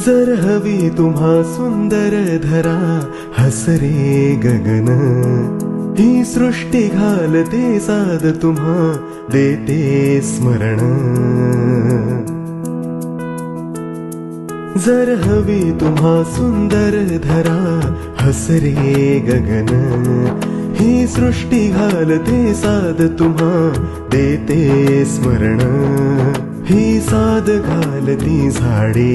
जर हवी तुम्हा सुंदर धरा, हसरे गगन, ही सृष्टी घालते साद तुम्हा, देते स्मरण. जर हवी तुम्हा सुंदर धरा, हसरे गगन, ही सृष्टी घालते साद तुम्हा, देते स्मरण. ही साद घालती झाडे,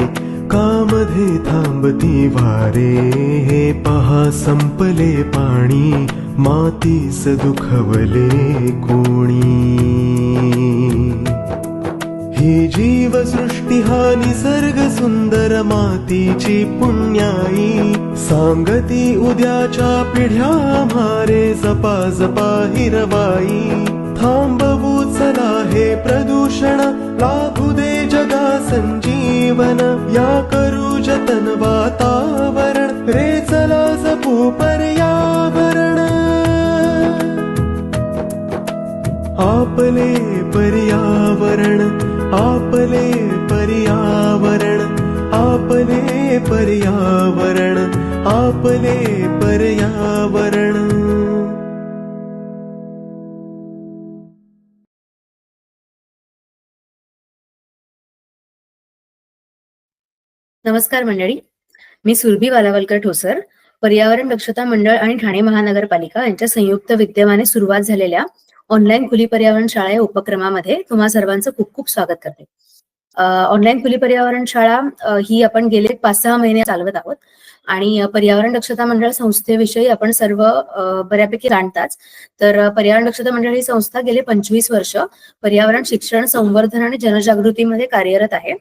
कामध्ये थांबती वारे, हे पहा संपले पाणी, मातीस दुखवले कोणी. ही जीवसृष्टी हा निसर्ग सुंदर मातीची पुण्याई, सांगती उद्याच्या पिढ्या म्हारे, जपा जपा हिरवाई. थांबवू चला हे प्रदूषण, लाभू दे जगा संजीवन, या करू जतन वातावरण, रे चला जपू पर्यावरण. आपले पर्यावरण, आपले पर्यावरण, आपले पर्यावरण, आपले पर्यावरण. नमस्कार मंडळी, मी सुरभी वालावलकर ठोसर, पर्यावरण दक्षता मंडळ आणि ठाणे महानगरपालिका यांच्या संयुक्त विद्यमाने सुरुवात झालेल्या ऑनलाईन खुली पर्यावरण शाळा या उपक्रमामध्ये तुम्हा सर्वांचं खूप खूप स्वागत करते. ऑनलाईन खुली पर्यावरण शाळा ही आपण गेले 5-6 महिने चालवत आहोत आणि पर्यावरण दक्षता मंडळ संस्थेविषयी आपण सर्व बऱ्यापैकी जाणताच. तर पर्यावरण दक्षता मंडळ ही संस्था गेले 25 वर्ष पर्यावरण शिक्षण, संवर्धन आणि जनजागृतीमध्ये कार्यरत आहे.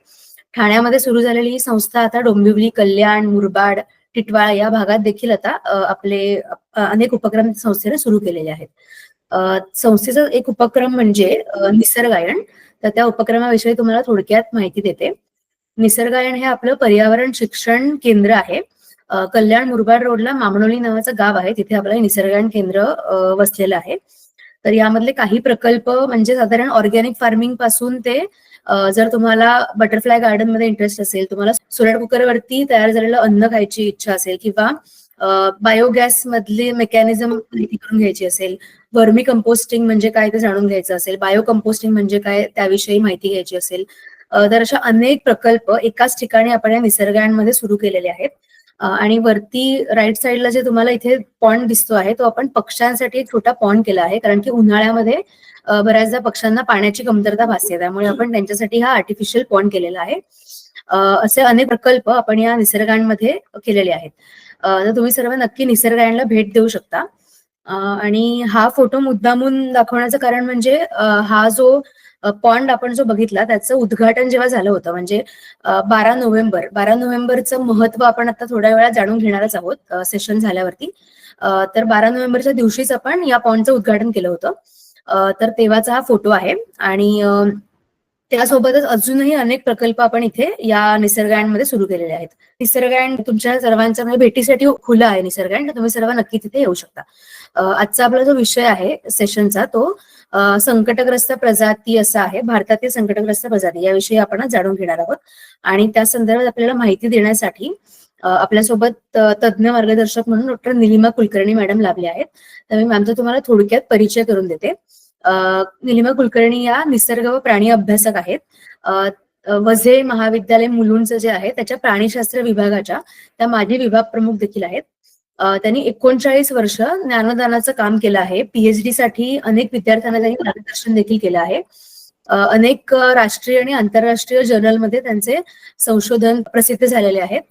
ठाण्यामध्ये सुरू झालेली ही संस्था आता डोंबिवली, कल्याण, मुरबाड, टिटवाळा या भागात देखील आता आपले अनेक उपक्रम संस्थेने सुरू केलेले आहेत. संस्थेचा एक उपक्रम म्हणजे निसर्गायन. तर त्या उपक्रमाविषयी तुम्हाला थोडक्यात माहिती देते. निसर्गायन हे आपलं पर्यावरण शिक्षण केंद्र आहे. कल्याण मुरबाड रोडला मामणोली नावाचं गाव आहे, तिथे आपलं निसर्गायन केंद्र वसलेलं आहे. तर यामधले काही प्रकल्प म्हणजे साधारण ऑर्गॅनिक फार्मिंग पासून ते जर तुम्हाला बटरफ्लाय गार्डन मध्ये इंटरेस्ट असेल, तुम्हाला सोलर कुकरवरती तयार झालेलं अन्न खायची इच्छा असेल, किंवा बायोगॅस मधली मेकॅनिझम माहिती करून घ्यायची असेल, वर्मी कंपोस्टिंग म्हणजे काय ते जाणून घ्यायचं असेल, बायो कंपोस्टिंग म्हणजे काय त्याविषयी माहिती घ्यायची असेल, तर अशा अनेक प्रकल्प एकाच ठिकाणी आपण या निसर्गांमध्ये सुरू केलेले आहेत. आणि वरती राईट साईडला जे तुम्हाला इथे पॉन्ड दिसतो आहे, तो आपण पक्ष्यांसाठी एक छोटा पॉन्ड केला आहे, कारण की उन्हाळ्यामध्ये बऱ्याचदा पक्ष्यांना पाण्याची कमतरता भासते, त्यामुळे आपण त्यांच्यासाठी हा आर्टिफिशियल पॉन्ड केलेला आहे. असे अनेक प्रकल्प आपण या निसर्गांमध्ये केलेले आहेत. तर तुम्ही सर्व नक्की निसर्गायनला भेट देऊ शकता. आणि हा फोटो मुद्दामून दाखवण्याचं कारण म्हणजे हा जो पॉन्ड आपण जो बघितला त्याचं उद्घाटन जेव्हा झालं होतं, म्हणजे 12 नोव्हेंबरचं महत्व आपण आता थोड्या वेळात जाणून घेणारच आहोत सेशन झाल्यावरती. तर 12 नोव्हेंबरच्या दिवशीच आपण या पॉन्डचं उद्घाटन केलं होतं. तर तेव्हाचा हा फोटो आहे. आणि त्यासोबतच अजूनही अनेक प्रकल्प आपण इथे या निसर्गायनमध्ये सुरू केलेले आहेत. निसर्गायन तुमच्या सर्वांच्या म्हणजे भेटीसाठी खुलं आहे निसर्गायन, तर तुम्ही सर्व नक्की तिथे येऊ शकता. आजचा आपला जो विषय आहे सेशनचा तो संकटग्रस्त प्रजाती असा आहे. भारतातील संकटग्रस्त प्रजाती याविषयी आपण जाणून घेणार आहोत. आणि त्या संदर्भात आपल्याला माहिती देण्यासाठी आपल्यासोबत तज्ज्ञ मार्गदर्शक म्हणून डॉक्टर निलिमा कुलकर्णी मॅडम लाभले आहेत. तर मी मॅमचा तुम्हाला थोडक्यात परिचय करून देते. निलिमा कुलकर्णी या निसर्ग व प्राणी अभ्यासक आहेत. वझे महाविद्यालय मुलुंडचं जे आहे त्याच्या प्राणीशास्त्र विभागाच्या त्या माजी विभाग प्रमुख देखील आहेत. त्यांनी 39 वर्ष ज्ञानदानाचं काम केलं आहे. पीएचडी साठी अनेक विद्यार्थ्यांना त्यांनी मार्गदर्शन देखील केलं आहे. अनेक राष्ट्रीय आणि आंतरराष्ट्रीय जर्नलमध्ये त्यांचे संशोधन प्रसिद्ध झालेले आहेत.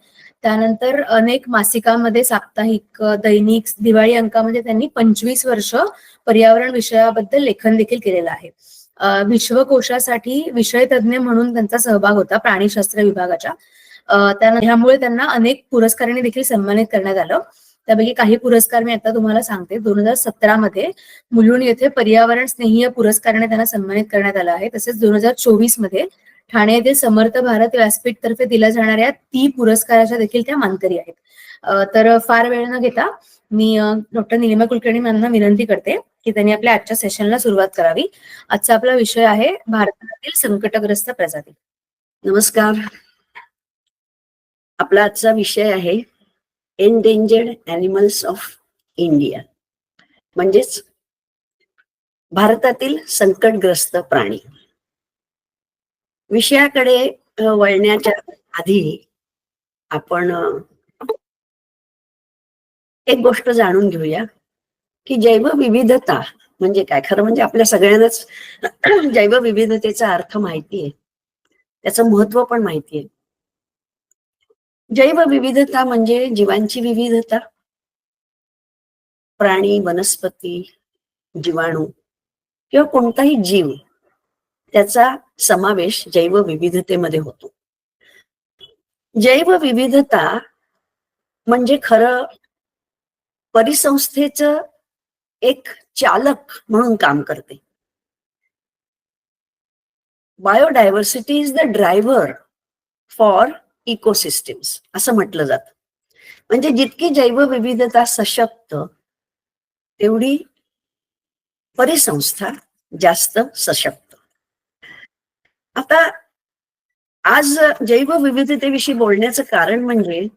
त्यानंतर अनेक मासिकांमध्ये, साप्ताहिक, दैनिक, दिवाळी अंकामध्ये त्यांनी 25 वर्ष पर्यावरण विषयाबद्दल लेखन देखील केलेलं आहे. विश्वकोशासाठी विषय तज्ज्ञ म्हणून त्यांचा सहभाग होता प्राणीशास्त्र विभागाच्या. त्यामुळे त्यांना अनेक पुरस्कारांनी देखील सन्मानित करण्यात आलं. त्यापैकी काही पुरस्कार मी आता तुम्हाला सांगते. 2017 मध्ये मुलुंड येथे पर्यावरण स्नेहीय पुरस्काराने त्यांना सन्मानित करण्यात आलं आहे. तसेच 2024 मध्ये ठाणे येथील समर्थ भारत व्यासपीठ तर्फे दिल्या जाणाऱ्या ती पुरस्काराच्या देखील त्या मानकरी आहेत. तर फार वेळ न घेता मी डॉक्टर निलिमा कुलकर्णी यांना विनंती करते की त्यांनी आपल्या आजच्या सेशनला सुरुवात करावी. आजचा आपला विषय आहे भारतातील संकटग्रस्त प्रजाती. नमस्कार. आपला आजचा विषय आहे एंडेंजर्ड ॲनिमल्स ऑफ इंडिया, म्हणजेच भारतातील संकटग्रस्त प्राणी. विषयाकडे वळण्याच्या आधी आपण एक गोष्ट जाणून घेऊया की जैवविविधता म्हणजे काय. खरं म्हणजे आपल्या सगळ्यांनाच जैवविविधतेचा अर्थ माहिती आहे, त्याचं महत्व पण माहिती आहे. जैवविविधता म्हणजे जीवांची विविधता, प्राणी, वनस्पती, जीवाणू किंवा कोणताही जीव, त्याचा समावेश जैवविविधतेमध्ये होतो. जैवविविधता म्हणजे खरं परिसंस्थेचं एक चालक म्हणून काम करते. Biodiversity is the driver for ecosystems असं म्हटलं जातं. म्हणजे जितकी जैवविविधता सशक्त, तेवढी परिसंस्था जास्त सशक्त. आता आज जैवविविधतेविषयी बोलण्याचं कारण म्हणजे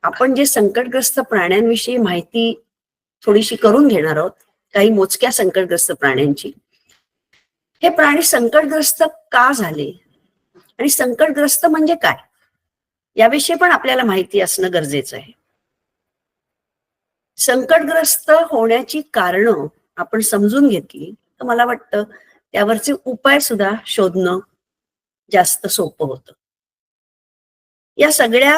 आपण जे संकटग्रस्त प्राण्यांविषयी माहिती थोडीशी करून घेणार आहोत, काही मोजक्या संकटग्रस्त प्राण्यांची. हे प्राणी संकटग्रस्त का झाले आणि संकटग्रस्त म्हणजे काय, याविषयी पण आपल्याला माहिती असणं गरजेचं आहे. संकटग्रस्त होण्याची कारणं आपण समजून घेतली तर मला वाटतं त्यावरचे उपाय सुद्धा शोधणं जास्त सोपं होतं. या सगळ्या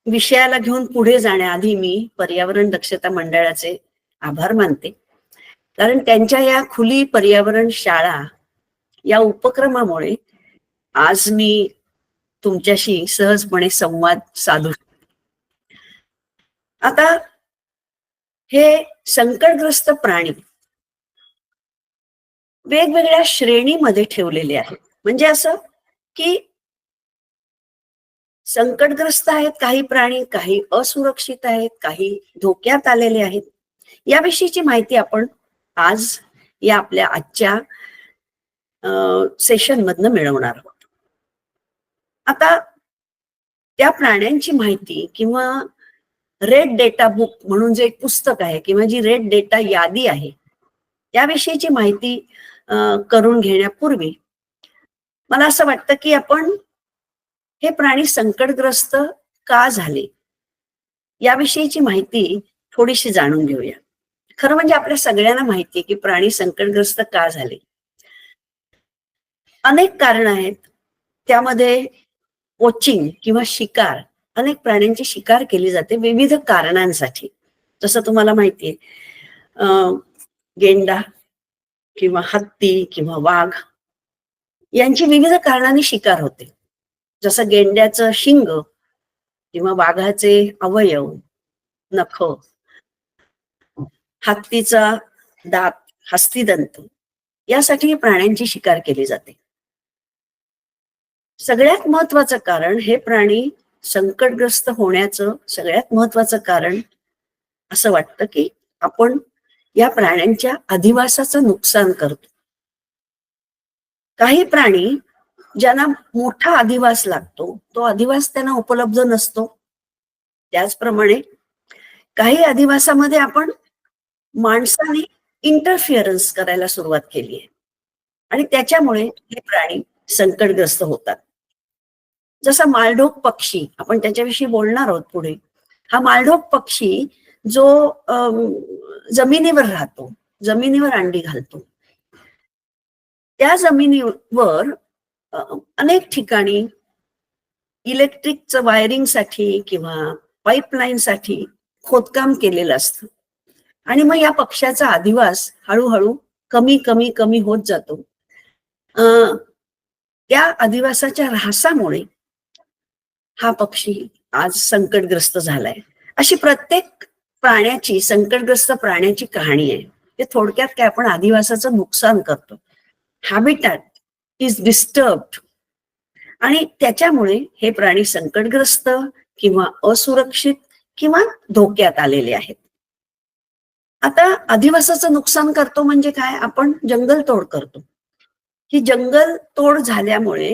विषयाला घेऊन पुढे जाण्याआधी मी पर्यावरण दक्षता मंडळाचे आभार मानते, कारण त्यांच्या या खुली पर्यावरण शाळा या उपक्रमामुळे आज मी तुमच्याशी सहजपणे संवाद साधू शकते. आता हे संकटग्रस्त प्राणी वेगवेगळ्या श्रेणीमध्ये ठेवलेले आहेत. म्हणजे असं की संकटग्रस्त आहेत काही प्राणी, काही असुरक्षित आहेत, काही धोक्यात आलेले आहेत. याविषयीची माहिती आपण आज या आपल्या आजच्या सेशन मधनं मिळवणार आहोत. आता त्या प्राण्यांची माहिती किंवा रेड डेटा बुक म्हणून जे एक पुस्तक आहे किंवा जी रेड डेटा यादी आहे, त्याविषयीची माहिती करून घेण्यापूर्वी मला असं वाटतं की आपण हे प्राणी संकटग्रस्त का झाले याविषयीची माहिती थोडीशी जाणून घेऊया. खरं म्हणजे आपल्या सगळ्यांना माहिती आहे की प्राणी संकटग्रस्त का झाले. अनेक कारण आहेत. त्यामध्ये पोचिंग किंवा शिकार, अनेक प्राण्यांची शिकार केली जाते विविध कारणांसाठी. जसं तुम्हाला माहितीये गेंडा किंवा हत्ती किंवा वाघ यांची विविध कारणांनी शिकार होते. जसं गेंड्याचं शिंग किंवा वाघाचे अवयव, नख, हत्तीचा दात, हस्तिदंत, यासाठी प्राण्यांची शिकार केली जाते. सगळ्यात महत्वाचं कारण, हे प्राणी संकटग्रस्त होण्याचं सगळ्यात महत्वाचं कारण असं वाटतं की आपण या प्राण्यांच्या अधिवासाचं नुकसान करतो. काही प्राणी ज्यांना मोठा अधिवास लागतो, तो अधिवास त्यांना उपलब्ध नसतो. त्याचप्रमाणे काही अधिवासामध्ये आपण माणसाने इंटरफिअरन्स करायला सुरुवात केली आहे आणि त्याच्यामुळे हे प्राणी संकटग्रस्त होतात. जसा मालढोक पक्षी, आपण त्याच्याविषयी बोलणार आहोत पुढे. हा मालढोक पक्षी जो जमिनीवर राहतो, जमिनीवर अंडी घालतो, त्या जमिनीवर अनेक ठिकाणी इलेक्ट्रिकचं वायरिंगसाठी किंवा पाईपलाईनसाठी खोदकाम केलेलं असतं आणि मग या पक्ष्याचा अधिवास हळूहळू कमी कमी कमी होत जातो. त्या अधिवासाच्या ऱ्हासामुळे हा पक्षी आज संकटग्रस्त झालाय. अशी प्रत्येक प्राण्याची, संकटग्रस्त प्राण्याची कहाणी आहे. ते थोडक्यात काय, आपण अधिवासाचं नुकसान करतो, हॅबिटॅट इज डिस्टर्ब्ड, आणि त्याच्यामुळे हे प्राणी संकटग्रस्त किंवा असुरक्षित किंवा धोक्यात आलेले आहेत. आता अधिवासाचं नुकसान करतो म्हणजे काय, आपण जंगल तोड करतो. ही जंगल तोड झाल्यामुळे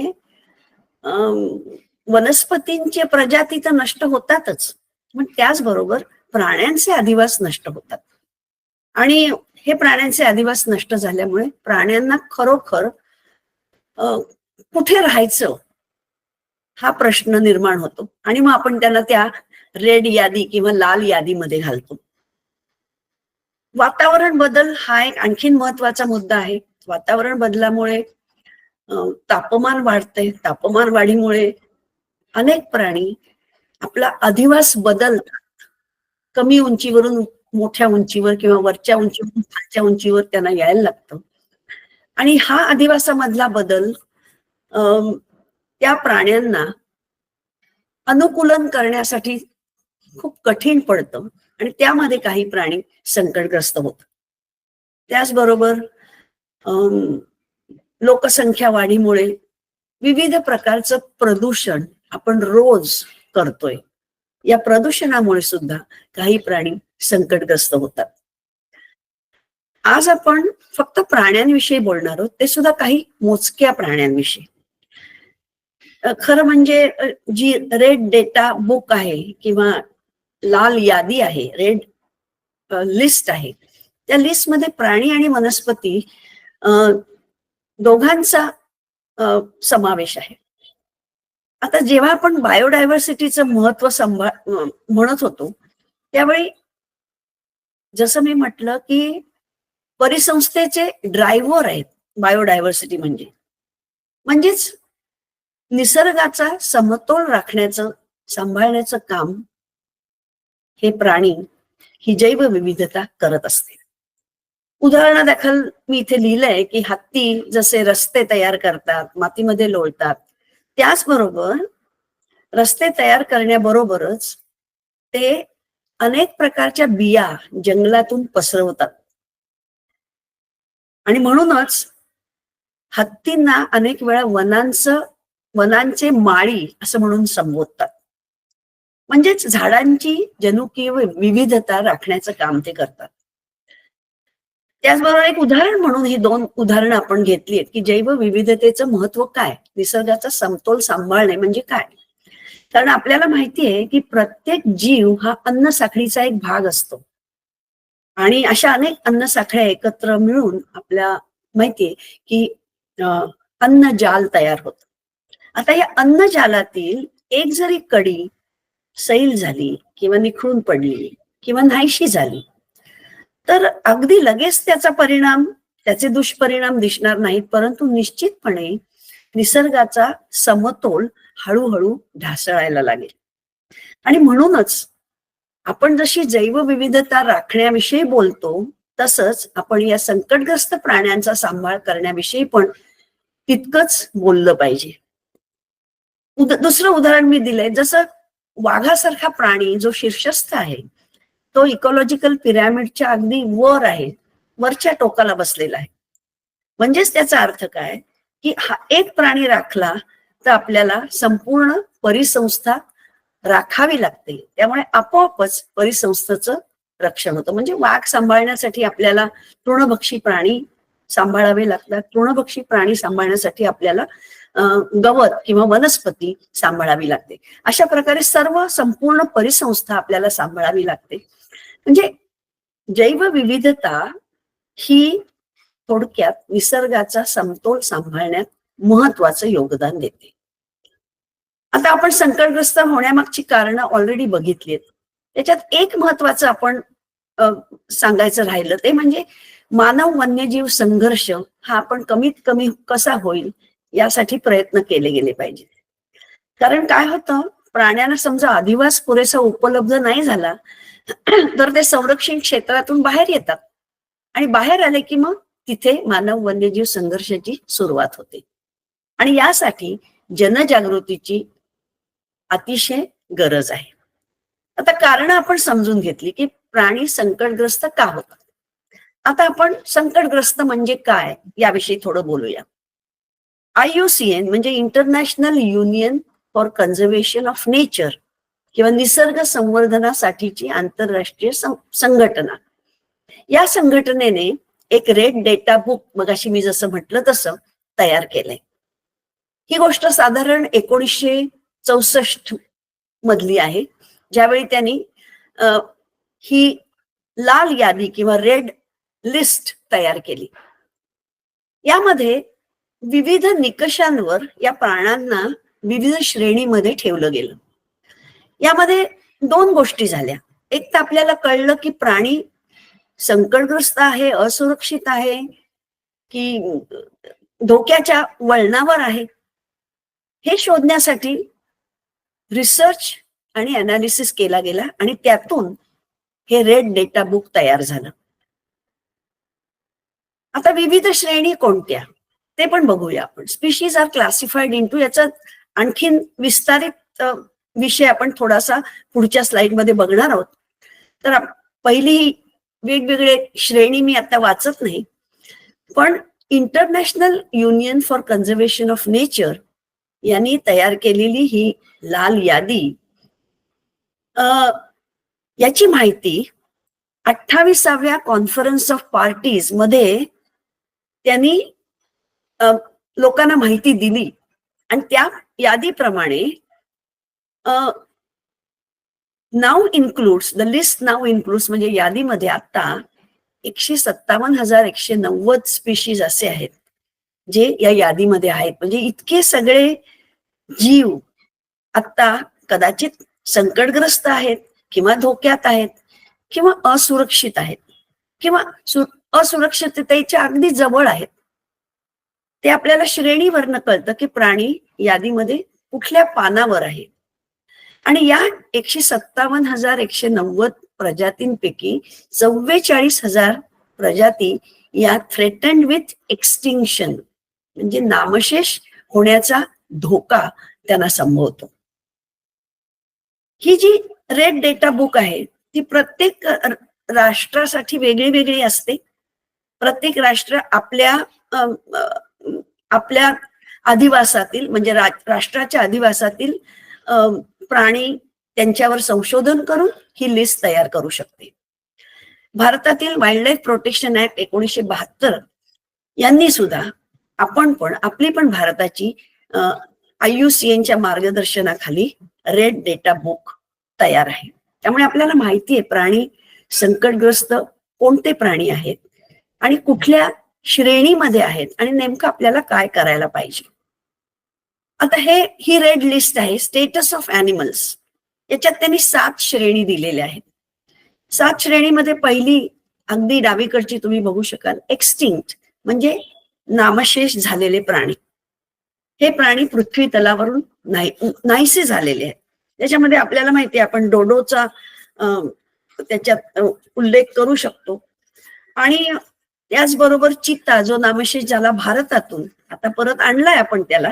वनस्पतींचे प्रजाती तर नष्ट होतातच, पण त्याचबरोबर प्राण्यांचे अधिवास नष्ट होतात. आणि हे प्राण्यांचे अधिवास नष्ट झाल्यामुळे प्राण्यांना खरोखर कुठे राहायचं हा प्रश्न निर्माण होतो. आणि मग आपण त्यांना त्या रेड यादी किंवा लाल यादीमध्ये घालतो. वातावरण बदल हा एक आणखीन महत्वाचा मुद्दा आहे. वातावरण बदलामुळे तापमान वाढते. तापमान वाढीमुळे अनेक प्राणी आपला अधिवास बदलतात. कमी उंचीवरून मोठ्या उंचीवर किंवा वरच्या उंचीवरून खालच्या उंचीवर त्यांना यायला लागतं. आणि हा अधिवासामधला बदल त्या प्राण्यांना अनुकूलन करण्यासाठी खूप कठीण पडतं आणि त्यामध्ये काही प्राणी संकटग्रस्त होतात. त्याचबरोबर लोकसंख्या वाढीमुळे विविध प्रकारचं प्रदूषण आपण रोज करतोय. या प्रदूषणामुळे सुद्धा काही प्राणी संकटग्रस्त होतात. आज आपण फक्त प्राण्यांविषयी बोलणार आहोत, ते सुद्धा काही मोजक्या प्राण्यांविषयी. खरं म्हणजे जी रेड डेटा बुक आहे किंवा लाल यादी आहे, रेड लिस्ट आहे, त्या लिस्टमध्ये प्राणी आणि वनस्पती दोघांचा समावेश आहे. आता जेव्हा आपण बायोडायव्हर्सिटीचं महत्व म्हणत होतो, त्यावेळी जसं मी म्हटलं की परिसंस्थेचे ड्रायव्हर आहेत बायोडायव्हर्सिटी म्हणजेच निसर्गाचा समतोल राखण्याचं, सांभाळण्याचं काम हे प्राणी, ही जैवविविधता करत असते. उदाहरणादाखल मी इथे लिहिलंय की हत्ती जसे रस्ते तयार करतात, मातीमध्ये लोळतात, त्याचबरोबर रस्ते तयार करण्याबरोबरच ते अनेक प्रकारच्या बिया जंगलातून पसरवतात. आणि म्हणूनच हत्तींना अनेक वेळा वनांचे माळी असं म्हणून संबोधतात. म्हणजेच झाडांची जनुकीय विविधता राखण्याचं काम ते करतात. त्याचबरोबर एक उदाहरण म्हणून ही दोन उदाहरणं आपण घेतली आहेत की जैवविविधतेचं महत्व काय, निसर्गाचा समतोल सांभाळणे म्हणजे काय. कारण आपल्याला माहितीये की प्रत्येक जीव हा अन्न साखळीचा एक भाग असतो आणि अशा अनेक अन्न साखळ्या एकत्र मिळून आपल्या माहितीये की अन्न जाल तयार होत. आता या अन्न जालातील एक जरी कडी सैल झाली किंवा निखळून पडली किंवा नाहीशी झाली तर अगदी लगेच त्याचे दुष्परिणाम दिसणार नाहीत, परंतु निश्चितपणे निसर्गाचा समतोल हळूहळू ढासळायला लागेल. आणि म्हणूनच आपण जशी जैवविविधता राखण्याविषयी बोलतो, तसंच आपण या संकटग्रस्त प्राण्यांचा सांभाळ करण्याविषयी पण तितकंच बोललं पाहिजे. दुसरं उदाहरण मी दिलंय, जसं वाघासारखा प्राणी जो शीर्षस्थ आहे, तो इकॉलॉजिकल पिरॅमिडच्या अगदी वर आहे, वरच्या टोकाला बसलेला आहे. म्हणजेच त्याचा अर्थ काय की हा एक प्राणी राखला तर आपल्याला संपूर्ण परिसंस्था राखावी लागते. त्यामुळे आपोआपच परिसंस्थेचं रक्षण होतं. म्हणजे वाघ सांभाळण्यासाठी आपल्याला तृणभक्षी प्राणी सांभाळावे लागतात. तृणभक्षी प्राणी सांभाळण्यासाठी आपल्याला गवत किंवा वनस्पती सांभाळावी लागते. अशा प्रकारे संपूर्ण परिसंस्था आपल्याला सांभाळावी लागते. म्हणजे जैवविविधता ही थोडक्यात निसर्गाचा समतोल सांभाळण्यात महत्वाचं योगदान देते. आता आपण संकटग्रस्त होण्यामागची कारणं ऑलरेडी बघितली आहेत. त्याच्यात एक महत्वाचं आपण सांगायचं राहिलं ते म्हणजे मानव वन्यजीव संघर्ष हा आपण कमीत कमी कसा होईल यासाठी प्रयत्न केले गेले पाहिजे. कारण काय होतं, प्राण्यांना समजा अधिवास पुरेसा उपलब्ध नाही झाला तर ते संरक्षण क्षेत्रातून बाहेर येतात आणि बाहेर आले की मग तिथे मानव वन्यजीव संघर्षाची सुरुवात होते. आणि यासाठी जनजागृतीची अतिशय गरज आहे. आता कारण आपण समजून घेतली की प्राणी संकटग्रस्त का होतात. आता आपण संकटग्रस्त म्हणजे काय याविषयी थोडं बोलूया. IUCN म्हणजे international union for conservation of nature किंवा निसर्ग संवर्धनासाठीची आंतरराष्ट्रीय संघटना, या संघटनेने एक रेड डेटा बुक मगाशी मी जसं म्हटलं तसं तयार केलंय. ही गोष्ट साधारण 1964 मधली आहे, ज्यावेळी त्यांनी ही लाल यादी किंवा रेड लिस्ट तयार केली. यामध्ये विविध निकषांवर या प्राण्यांना विविध श्रेणीमध्ये ठेवलं गेलं. यामध्ये दोन गोष्टी झाल्या. एक तर आपल्याला कळलं की प्राणी संकटग्रस्त आहे, असुरक्षित आहे की धोक्याच्या वळणावर आहे, हे शोधण्यासाठी रिसर्च आणि अनालिसिस केला गेला आणि त्यातून हे रेड डेटा बुक तयार झालं. आता विविध श्रेणी कोणत्या ते पण बघूया आपण. स्पीशीज आर क्लासिफाईड इंटू, याचा आणखीन विस्तारित विषय आपण थोडासा पुढच्या स्लाइड मध्ये बघणार आहोत. तर पहिली वेगवेगळे श्रेणी मी आता वाचत नाही, पण international union for conservation of nature यांनी तयार केलेली ही लाल यादी, याची माहिती 28व्या कॉन्फरन्स ऑफ पार्टीज मध्ये त्यांनी लोकांना माहिती दिली आणि त्या यादीप्रमाणे now includes the list now includes म्हणजे यादीमध्ये आता 157,190 स्पीशीज असे आहेत जे या यादीमध्ये आहेत. म्हणजे इतके सगळे जीव आता कदाचित संकटग्रस्त आहेत किंवा धोक्यात आहेत किंवा असुरक्षित आहेत किंवा असुरक्षिततेच्या अगदी जवळ आहेत. ते आपल्याला श्रेणीवरनं कळतं की प्राणी यादीमध्ये कुठल्या पानावर आहे. आणि या 157,190 प्रजातींपैकी 44,000 प्रजाती या थ्रेटन्ड विथ एक्सटिंक्शन म्हणजे नामशेष होण्याचा धोका त्यांना संभवतो. ही जी रेड डेटा बुक आहे ती प्रत्येक राष्ट्रासाठी वेगळी वेगळी असते. प्रत्येक राष्ट्र आपल्या अधिवासातील म्हणजे राष्ट्राच्या अधिवासातील प्राणी त्यांच्यावर संशोधन करून ही लिस्ट तयार करू शकते. भारतातील वाईल्ड लाईफ प्रोटेक्शन ऍक्ट 1972 यांनी सुद्धा आपली पण भारताची IUCNच्या मार्गदर्शनाखाली रेड डेटा बुक तयार आहे. त्यामुळे आपल्याला माहिती आहे प्राणी संकटग्रस्त कोणते प्राणी आहेत आणि कुठल्या श्रेणीमध्ये आहेत आणि नेमकं आपल्याला काय करायला पाहिजे. आता ही रेड लिस्ट आहे स्टेटस ऑफ ॲनिमल्स. याच्यात त्यांनी 7 श्रेणी दिलेल्या आहेत. 7 श्रेणीमध्ये पहिली अगदी डावीकडची तुम्ही बघू शकाल, एक्सटिंक्ट म्हणजे नामशेष झालेले प्राणी. हे प्राणी पृथ्वी तलावरून नाहीसे झालेले आहेत. त्याच्यामध्ये आपल्याला माहिती आहे आपण डोडोचा त्याच्यात उल्लेख करू शकतो आणि त्याचबरोबर चित्ता जो नामशेष झाला भारतातून, आता परत आणलाय आपण त्याला,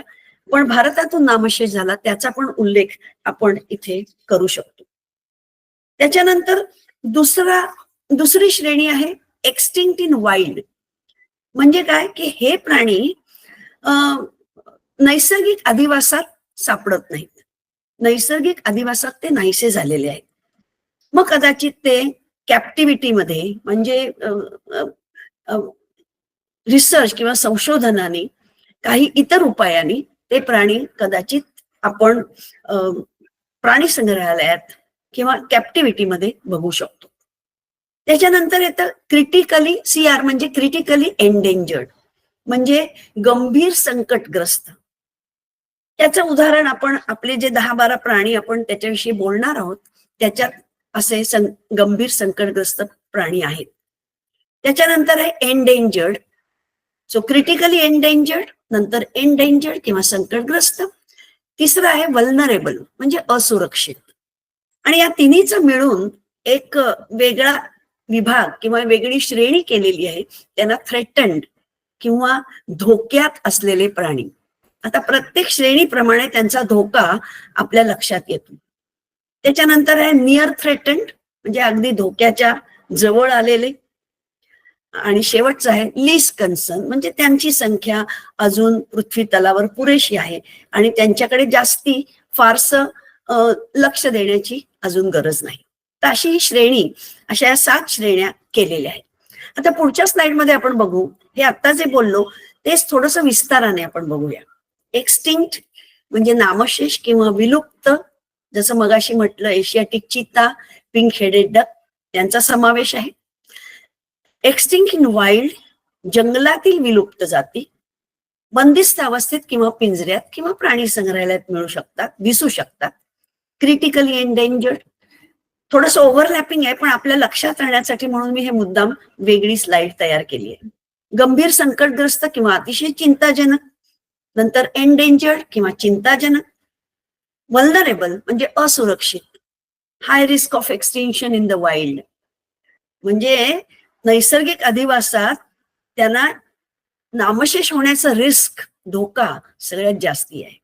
पण भारतातून नामशेष झाला त्याचा पण उल्लेख आपण इथे करू शकतो. त्याच्यानंतर दुसरी श्रेणी आहे एक्सटिंक्ट इन वाईल्ड. म्हणजे काय की हे प्राणी नैसर्गिक अधिवासात सापडत नाहीत, नैसर्गिक अधिवासात ते नाहीसे झालेले आहेत. मग कदाचित ते कॅप्टिव्हिटीमध्ये म्हणजे रिसर्च किंवा संशोधनाने काही इतर उपायांनी ते प्राणी कदाचित आपण प्राणी संग्रहालयात किंवा कॅप्टिव्हिटीमध्ये बघू शकतो. त्याच्यानंतर येतं क्रिटिकली CR म्हणजे क्रिटिकली एंडेंजर्ड म्हणजे गंभीर संकटग्रस्त. त्याचं उदाहरण आपण आपले जे 10-12 प्राणी आपण त्याच्याविषयी बोलणार आहोत त्याच्यात असे गंभीर संकटग्रस्त प्राणी आहेत. त्याच्यानंतर आहे एंडेंजर्ड. सो क्रिटिकली एंडेंजर्ड, नंतर एंडेंजर्ड किंवा संकटग्रस्त. तिसरं आहे वल्नरेबल म्हणजे असुरक्षित. आणि या तिन्हीचं मिळून एक वेगळा विभाग किंवा वेगळी श्रेणी केलेली आहे, त्यांना थ्रेटन्ड किंवा धोक्यात असलेले प्राणी. आता प्रत्येक श्रेणीप्रमाणे त्यांचा धोका आपल्या लक्षात येतो. त्याच्यानंतर आहे नियर थ्रेटन्ड म्हणजे अगदी धोक्याच्या जवळ आलेले. आणि शेवटचं आहे लीस्ट कन्सर्न म्हणजे त्यांची संख्या अजून पृथ्वी तलावर पुरेशी आहे आणि त्यांच्याकडे जास्ती फारसं लक्ष देण्याची अजून गरज नाही. तर अशी ही श्रेणी, अशा या 7 श्रेण्या केलेल्या आहेत. आता पुढच्या स्लाइडमध्ये आपण बघू, हे आता जे बोललो तेच थोडंसं विस्ताराने आपण बघूया. एक्सटिंक्ट म्हणजे नामशेष किंवा विलुप्त, जसं मगाशी म्हटलं एशियाटिक चिता, पिंक हेडेड डक यांचा समावेश आहे. एक्सटिंक्ट इन वाईल्ड, जंगलातील विलुप्त जाती बंदिस्त अवस्थेत किंवा पिंजऱ्यात किंवा प्राणी संग्रहालयात मिळू शकतात, दिसू शकतात. क्रिटिकली एंडेंजर्ड, थोडंसं ओव्हरलॅपिंग आहे पण आपल्या लक्षात राहण्यासाठी म्हणून मी हे मुद्दाम वेगळी स्लाइड तयार केली आहे. गंभीर संकटग्रस्त किंवा अतिशय चिंताजनक, नंतर एंडेंजर्ड किंवा चिंताजनक. वल्नरेबल म्हणजे असुरक्षित, हाय risk of extinction in the wild म्हणजे नैसर्गिक अधिवासात त्यांना नामशेष होण्याचा रिस्क, धोका सगळ्यात जास्ती आहे.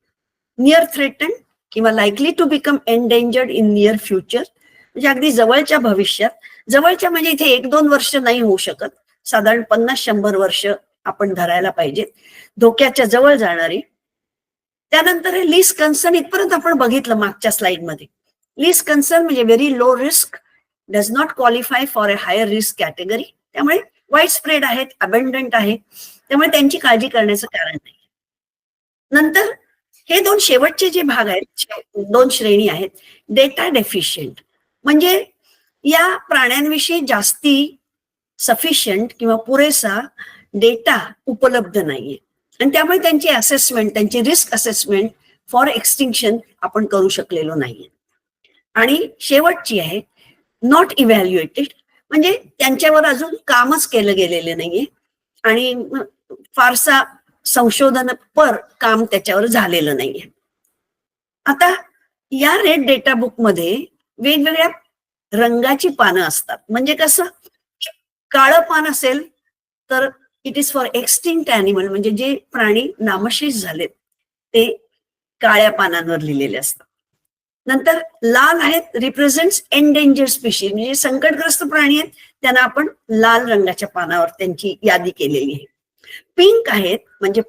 नियर थ्रेटन किंवा likely to become endangered in near future म्हणजे अगदी जवळच्या भविष्यात, जवळच्या म्हणजे इथे 1-2 वर्ष नाही होऊ शकत, साधारण 50-100 वर्ष आपण धरायला पाहिजेत, धोक्याच्या जवळ जाणारी. त्यानंतर हे लीस्ट कन्सर्न, इथपर्यंत आपण बघितलं मागच्या स्लाइडमध्ये. लीस्ट कन्सर्न म्हणजे very low risk, does not qualify for a higher risk category, त्यामुळे वाईड स्प्रेड आहेत, अबंडंट आहे, त्यामुळे त्यांची काळजी करण्याचं कारण नाही. नंतर हे 2 शेवटचे जे भाग आहेत, 2 श्रेणी आहेत. डेटा डेफिशियंट म्हणजे या प्राण्यांविषयी जास्ती सफिशियंट किंवा पुरेसा डेटा उपलब्ध नाहीये आणि त्यामुळे त्यांची असेसमेंट, त्यांची रिस्क असेसमेंट फॉर एक्सटिंक्शन आपण करू शकलेलो नाहीये. आणि शेवटची आहे नॉट इव्हॅल्युएटेड म्हणजे त्यांच्यावर अजून कामच केलं गेलेलं नाहीये आणि फारसा संशोधनपर काम त्याच्यावर झालेलं नाहीये. आता या रेड डेटा बुक मध्ये वेगवेगळ्या रंगाची पानं असतात. म्हणजे कसं, काळं पान असेल तर it is for extinct animal म्हणजे जे प्राणी नामशेष झालेत ते काळ्या पानांवर लिहिलेले असतात. नंतर लाल आहेत, रिप्रेझेंट्स एंडेंजर्ड स्पीशीज म्हणजे संकटग्रस्त प्राणी आहेत, त्यांना आपण लाल रंगाच्या पानावर त्यांची यादी केलेली आहे. पिंक आहेत म्हणजे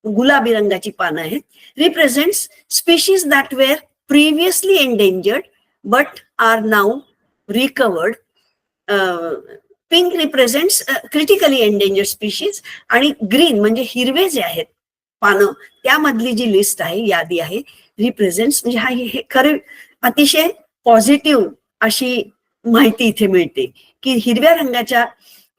गुलाबी रंगाची पानं आहेत, represents species that were previously endangered but are now recovered. Pink represents critically endangered species आणि ग्रीन म्हणजे हिरवे जे आहेत पानं त्यामधली जी लिस्ट आहे, यादी आहे, रिप्रेझेंट्स म्हणजे हा हे खरे अतिशय पॉझिटिव्ह अशी माहिती इथे मिळते की हिरव्या रंगाच्या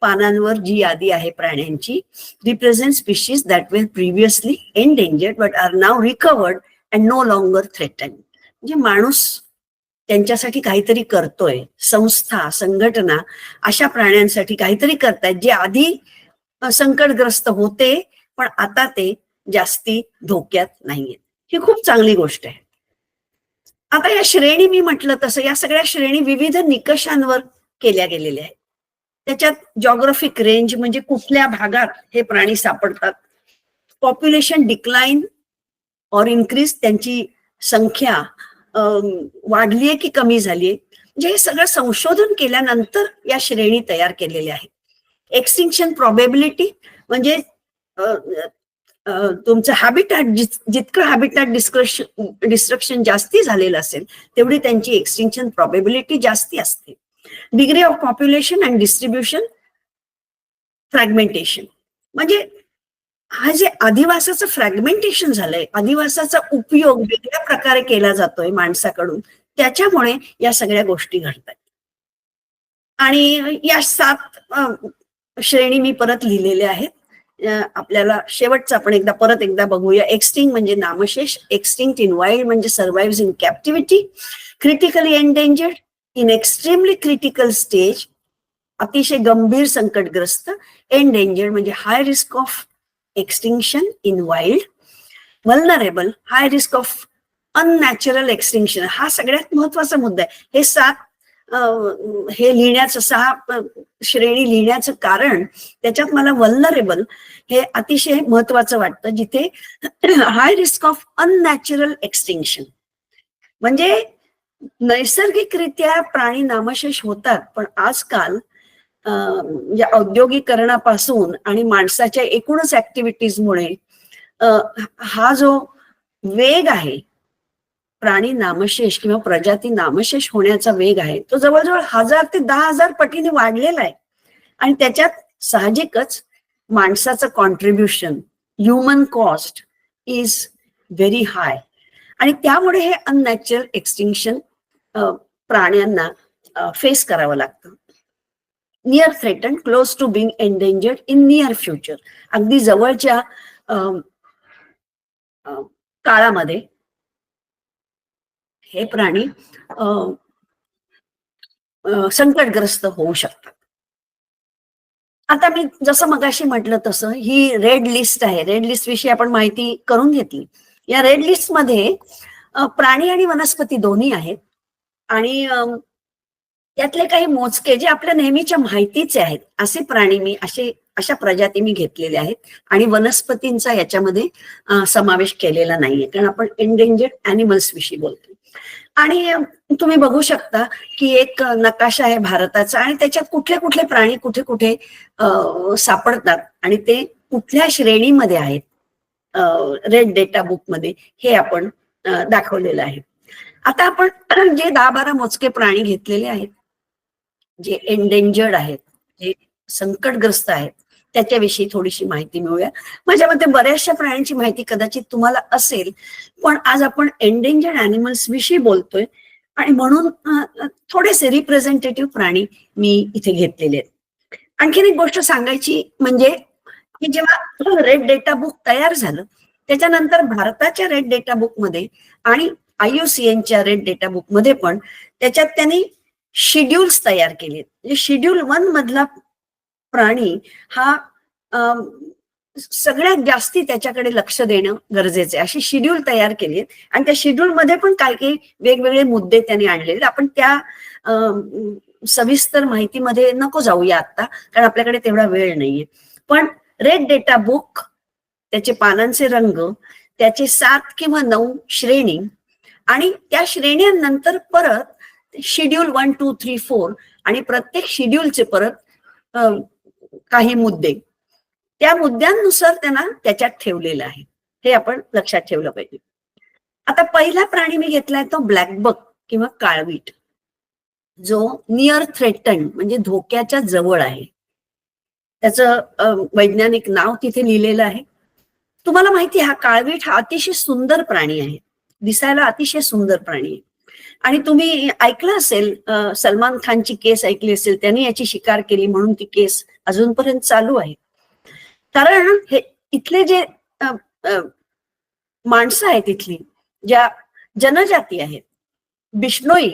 पानांवर जी यादी आहे प्राण्यांची, represent species that were previously endangered but are now recovered and no longer threatened म्हणजे माणूस त्यांच्यासाठी काहीतरी करतोय, संस्था संघटना अशा प्राण्यांसाठी काहीतरी करतायत जे आधी संकटग्रस्त होते पण आता ते जास्ती धोक्यात नाहीये. ही खूप चांगली गोष्ट आहे. आता या श्रेणी मी म्हटलं तसं या सगळ्या श्रेणी विविध निकषांवर केल्या गेलेल्या आहेत. त्याच्यात जॉग्राफिक रेंज म्हणजे कुठल्या भागात हे प्राणी सापडतात, पॉप्युलेशन डिक्लाइन और इन्क्रीज त्यांची संख्या वाढलीये की कमी झालीये, म्हणजे हे सगळं संशोधन केल्यानंतर या श्रेणी तयार केलेल्या आहेत. एक्सटिंक्शन प्रॉबेबिलिटी म्हणजे तुमचं हॅबिटॅट जितकं हॅबिटॅट डिस्ट्रक्शन जास्ती झालेलं असेल तेवढी त्यांची एक्सटिंक्शन प्रॉबेबिलिटी जास्ती असते. Degree of population and distribution fragmentation म्हणजे हा जे अधिवासाचं फ्रॅगमेंटेशन झालंय, अधिवासाचा उपयोग वेगळ्या प्रकारे केला जातोय माणसाकडून, त्याच्यामुळे या सगळ्या गोष्टी घडतात. आणि या 7 श्रेणी मी परत लिहिलेल्या आहेत. आपल्याला शेवटचं आपण परत एकदा बघूया. एक्सटिंक्ट म्हणजे नामशेष, एक्सटिंक्ट इन वाईल्ड म्हणजे survives in captivity, critically endangered, in extremely critical stage अतिशय गंभीर संकटग्रस्त, एंडेंजर्ड म्हणजे high risk of extinction in wild, vulnerable high risk of unnatural extinction. हा सगळ्यात महत्वाचा मुद्दा आहे. हे 7 हे लिहिण्याचं 6 श्रेणी लिहिण्याचं कारण त्याच्यात मला वल्नरेबल हे अतिशय महत्वाचं वाटतं, जिथे हाय रिस्क ऑफ अननॅचरल एक्सटिंक्शन म्हणजे नैसर्गिकरित्या प्राणी नामशेष होतात पण आजकाल या औद्योगिकरणापासून आणि माणसाच्या एकूणच ऍक्टिव्हिटीजमुळे हा जो वेग आहे प्राणी नामशेष किंवा प्रजाती नामशेष होण्याचा वेग आहे तो जवळजवळ 1000 ते 10,000 पटीने वाढलेला आहे. आणि त्याच्यात साहजिकच माणसाचं contribution, human cost is very high. आणि त्यामुळे हे अननॅचरल एक्सटिंक्शन प्राण्यांना फेस करावं लागतं. Near threatened, close to being endangered in near future, अगदी जवळच्या काळामध्ये हे प्राणी संकटग्रस्त होऊ शकतात. आता मी जसं मगाशी म्हटलं तसं ही रेड लिस्ट आहे. रेड लिस्ट विषयी आपण माहिती करून घेतली. या रेड लिस्ट मध्ये प्राणी आणि वनस्पती दोन्ही आहेत आणि त्यातले काही मोजके जे आपल्या नेहमीच्या माहितीचे आहेत असे प्राणी मी अशा प्रजाती मी घेतलेल्या आहेत आणि वनस्पतींचा याच्यामध्ये समावेश केलेला नाहीये, कारण आपण एंडेंजर्ड अॅनिमल्स विषयी बोलतो. आणि तुम्ही बघू शकता की एक नकाशा आहे भारताचा आणि त्याच्यात कुठले कुठले प्राणी कुठे कुठे सापडतात आणि ते कुठल्या श्रेणीमध्ये आहेत रेड डेटा बुक मध्ये हे आपण दाखवलेलं आहे. आता आपण जे 10-12 मोजके प्राणी घेतलेले आहेत जे एंडेंजर्ड आहेत, जे संकटग्रस्त आहेत, त्याच्याविषयी थोडीशी माहिती मिळूया. माझ्या मते बऱ्याचशा प्राण्यांची माहिती कदाचित तुम्हाला असेल, पण आज आपण एंडेंजर्ड अॅनिमल्स विषयी बोलतोय आणि म्हणून थोडेसे रिप्रेझेंटेटिव्ह प्राणी मी इथे घेतलेले आहेत. आणखीन एक गोष्ट सांगायची म्हणजे की जेव्हा रेड डेटा बुक तयार झालं त्याच्यानंतर भारताच्या रेड डेटा बुक मध्ये आणि IUCNच्या रेड डेटा बुक मध्ये पण त्याच्यात त्यांनी शेड्यूल्स तयार केले. म्हणजे शेड्यूल 1 मधला प्राणी हा सगळ्यात जास्ती त्याच्याकडे लक्ष देणं गरजेचं आहे अशी शेड्यूल तयार केली आणि त्या शेड्यूल मध्ये पण काही वेगवेगळे मुद्दे त्यांनी आणलेले. आपण त्या सविस्तर माहितीमध्ये नको जाऊया आता, कारण आपल्याकडे तेवढा वेळ नाहीये. पण रेड डेटा बुक, त्याचे पानांचे रंग, त्याचे 7 किंवा 9 श्रेणी आणि त्या श्रेण्यांनंतर परत शेड्यूल 1, 2, 3, 4 आणि प्रत्येक शेड्यूलचे परत काही मुद्दे, त्या मुद्द्यांनुसार त्यांना त्याच्यात ठेवलेलं आहे. हे आपण लक्षात ठेवलं पाहिजे. आता पहिला प्राणी मी घेतलाय तो ब्लॅक बक किंवा काळवीट, जो नियर थ्रेटन म्हणजे धोक्याच्या जवळ आहे. त्याचं वैज्ञानिक नाव तिथे लिहिलेलं आहे. तुम्हाला माहिती आहे हा काळवीट हा अतिशय सुंदर प्राणी आहे, दिसायला अतिशय सुंदर प्राणी आहे. आणि तुम्ही ऐकलं असेल, सलमान खानची केस ऐकली असेल, त्यांनी याची शिकार केली म्हणून ती केस अजूनपर्यंत चालू आहे. कारण हे इथले जे माणसं आहेत, इथली ज्या जनजाती आहेत बिश्नोई,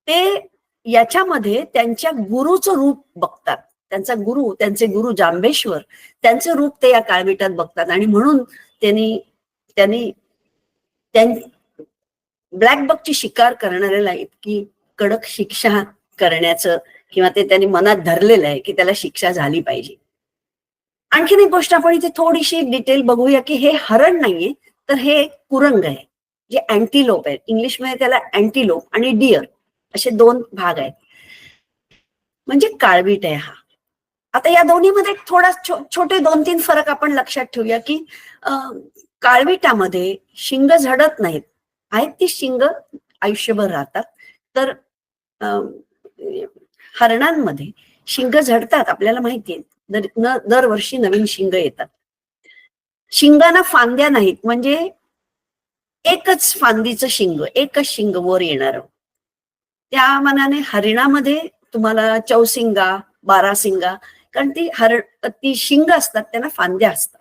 ते याच्यामध्ये त्यांच्या गुरुचं रूप बघतात. त्यांचे गुरु जांबेश्वर, त्यांचं रूप ते या काळविटात बघतात आणि म्हणून त्यांनी ब्लॅक बकची शिकार करणाऱ्याला इतकी कडक शिक्षा करण्याचं किंवा ते त्यांनी मनात धरलेलं आहे की त्याला शिक्षा झाली पाहिजे. आणखीन एक गोष्ट आपण इथे थोडीशी डिटेल बघूया की हे हरण नाहीये, तर हे कुरंग आहे जे अँटीलोप आहे. इंग्लिशमध्ये त्याला अँटीलोप आणि डिअर असे 2 भाग आहेत. म्हणजे काळवीट आहे हा. आता या दोन्हीमध्ये थोडा छोटे 2-3 फरक आपण लक्षात ठेवूया की काळविटामध्ये शिंग झडत नाहीत, आहेत ती शिंग आयुष्यभर राहतात. तर हरणांमध्ये शिंग झडतात, आपल्याला माहितीये, दरवर्षी नवीन शिंग येतात. शिंगाना फांद्या नाहीत, म्हणजे एकच फांदीचं शिंग, एकच शिंग वर येणार. त्या मानाने हरिणामध्ये तुम्हाला चौसिंगा, बारासिंगा, कारण ती शिंग असतात, त्यांना फांद्या असतात,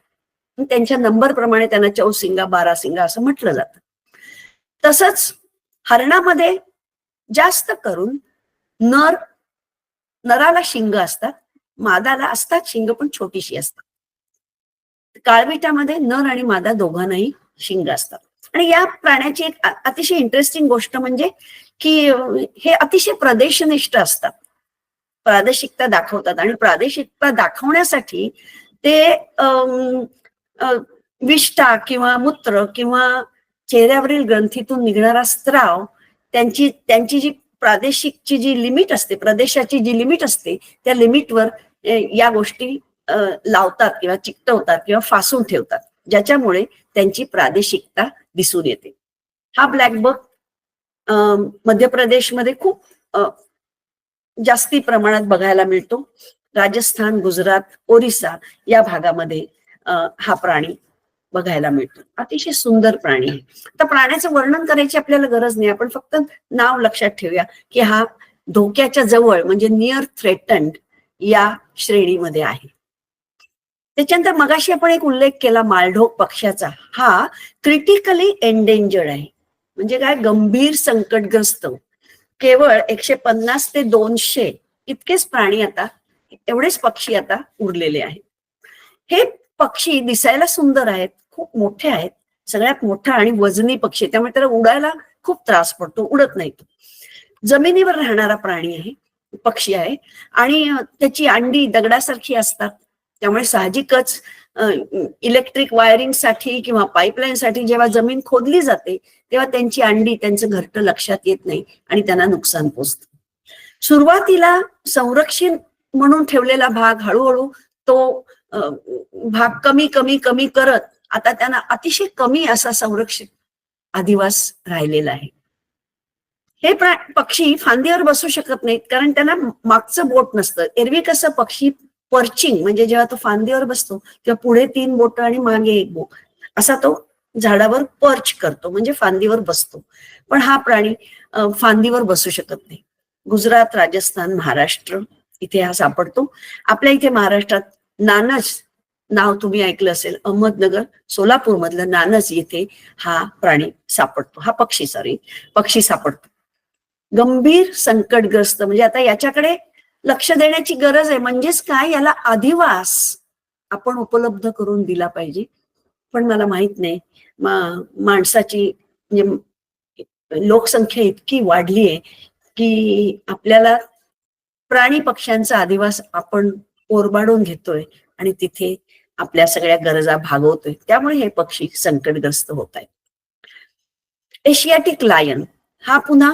त्यांच्या नंबर प्रमाणे त्यांना चौसिंगा, बारासिंगा असं म्हटलं जातं. तसंच हरणामध्ये जास्त करून नराला शिंग असतात, मादाला असतात शिंग पण छोटीशी असतात. काळविटामध्ये नर आणि मादा दोघांनाही शिंग असतात. आणि या प्राण्याची एक अतिशय इंटरेस्टिंग गोष्ट म्हणजे की हे अतिशय प्रदेशनिष्ठ असतात, प्रादेशिकता दाखवतात आणि प्रादेशिकता दाखवण्यासाठी ते विष्ठा किंवा मूत्र किंवा चेहऱ्यावरील ग्रंथीतून निघणारा स्त्राव, त्यांची जी प्रादेशिकची जी लिमिट असते, प्रदेशाची जी लिमिट असते, त्या लिमिटवर या गोष्टी लावतात किंवा चिकटवतात किंवा फासून ठेवतात, ज्याच्यामुळे त्यांची प्रादेशिकता दिसून येते. हा ब्लॅक बक मध्य प्रदेशमध्ये खूप जास्ती प्रमाणात बघायला मिळतो. राजस्थान, गुजरात, ओरिसा या भागामध्ये हा प्राणी बघायला मिळतो. अतिशय सुंदर प्राणी आहे. आता प्राण्याचं वर्णन करायची आपल्याला गरज नाही, आपण फक्त नाव लक्षात ठेवूया की हा धोक्याच्या जवळ म्हणजे नियर थ्रेटन्ड या श्रेणीमध्ये आहे. त्याच्यानंतर मगाशी आपण एक उल्लेख केला मालढोक पक्ष्याचा, हा क्रिटिकली एंडेंजर्ड आहे. म्हणजे काय, गंभीर संकटग्रस्त. केवळ 150 ते 200 इतकेच प्राणी आता, एवढेच पक्षी आता उरलेले आहेत. हे पक्षी दिसायला सुंदर आहेत, खूप मोठे आहेत, सगळ्यात मोठा आणि वजनी पक्षी, त्यामुळे त्याला उडायला खूप त्रास पडतो, उडत नाही तो. जमिनीवर राहणारा प्राणी आहे, पक्षी आहे, आणि त्याची अंडी दगडासारखी असतात. त्यामुळे साहजिकच इलेक्ट्रिक वायरिंग साठी किंवा पाईपलाईन साठी जेव्हा जमीन खोदली जाते तेव्हा त्यांची अंडी, त्यांचं घरटं लक्षात येत नाही आणि त्यांना नुकसान पोचतं. सुरुवातीला संरक्षण म्हणून ठेवलेला भाग हळूहळू तो भाग कमी कमी कमी करत आता त्यांना अतिशय कमी असा संरक्षित अधिवास राहिलेला आहे. हे पक्षी फांदीवर बसू शकत नाहीत कारण त्यांना मागचं बोट नसतं. एरवी कसं पक्षी पर्चिंग म्हणजे जेव्हा तो फांदीवर बसतो तेव्हा पुढे 3 बोट आणि मागे 1 बोट असा तो झाडावर पर्च करतो, म्हणजे फांदीवर बसतो. पण हा प्राणी फांदीवर बसू शकत नाही. गुजरात, राजस्थान, महाराष्ट्र इथे हा सापडतो. आपल्या इथे महाराष्ट्रात नानस नाव तुम्ही ऐकलं असेल, अहमदनगर, सोलापूर मधलं नानस येथे हा प्राणी सापडतो, हा पक्षी सापडतो. गंभीर संकटग्रस्त म्हणजे आता याच्याकडे लक्ष देण्याची गरज आहे. म्हणजेच काय, याला अधिवास आपण उपलब्ध करून दिला पाहिजे. पण मला माहित नाही, माणसाची म्हणजे लोकसंख्या इतकी वाढली आहे की आपल्याला प्राणी पक्ष्यांचा अधिवास आपण ओरबाडून घेतोय आणि तिथे आपल्या सगळ्या गरजा भागवतोय. त्यामुळे हे पक्षी संकटग्रस्त होत आहेत. एशियाटिक लायन हा पुन्हा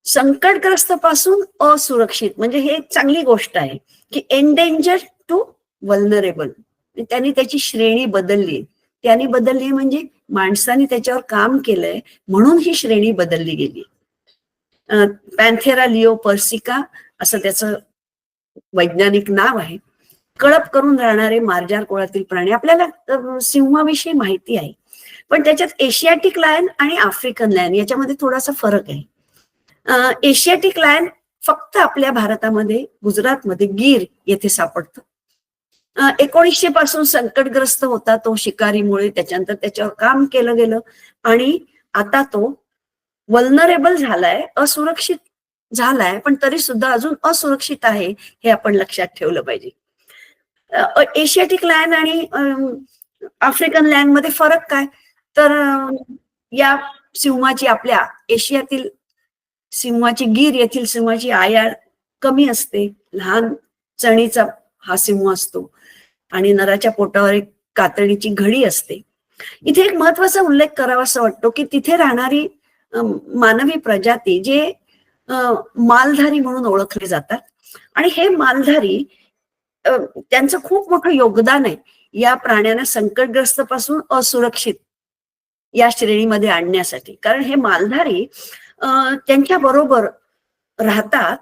संकटग्रस्त पासून असुरक्षित, म्हणजे हे एक चांगली गोष्ट आहे की एंडेंजर टू वल्नरेबल. त्यांनी त्याची श्रेणी बदलली. त्यांनी बदलली म्हणजे माणसाने त्याच्यावर काम केलंय म्हणून ही श्रेणी बदलली गेली. पॅन्थेरा लिओ पर्सिका असं त्याचं वैज्ञानिक नाव आहे. कळप करून राहणारे मार्जार कुळातील प्राणी. आपल्याला सिंहाविषयी माहिती आहे, पण त्याच्यात एशियाटिक लायन आणि आफ्रिकन लायन याच्यामध्ये थोडासा फरक आहे. एशियाटिक लायन फक्त आपल्या भारतामध्ये, गुजरातमध्ये गीर येथे सापडतं. 1900 पासून संकटग्रस्त होता तो शिकारीमुळे. त्याच्यानंतर त्याच्यावर काम केलं गेलं आणि आता तो वल्नरेबल झालाय, असुरक्षित झालाय, पण तरी सुद्धा अजून असुरक्षित आहे, हे आपण लक्षात ठेवलं पाहिजे. एशियाटिक लायन आणि आफ्रिकन लायन मध्ये फरक काय, तर या सिंहाची, आपल्या एशियातील सिंहाची, गीर येथील सिंहाची आयाळ कमी असते. लहान चणीचा हा सिंह असतो आणि नराच्या पोटावर एक कातडीची घडी असते. इथे एक महत्वाचा उल्लेख करावा असं वाटतो की तिथे राहणारी मानवी प्रजाती जे मालधारी म्हणून ओळखले जातात, आणि हे मालधारी त्यांचं खूप मोठं योगदान आहे या प्राण्यांना संकटग्रस्त पासून असुरक्षित या श्रेणीमध्ये आणण्यासाठी. कारण हे मालधारी त्यांच्या बरोबर राहतात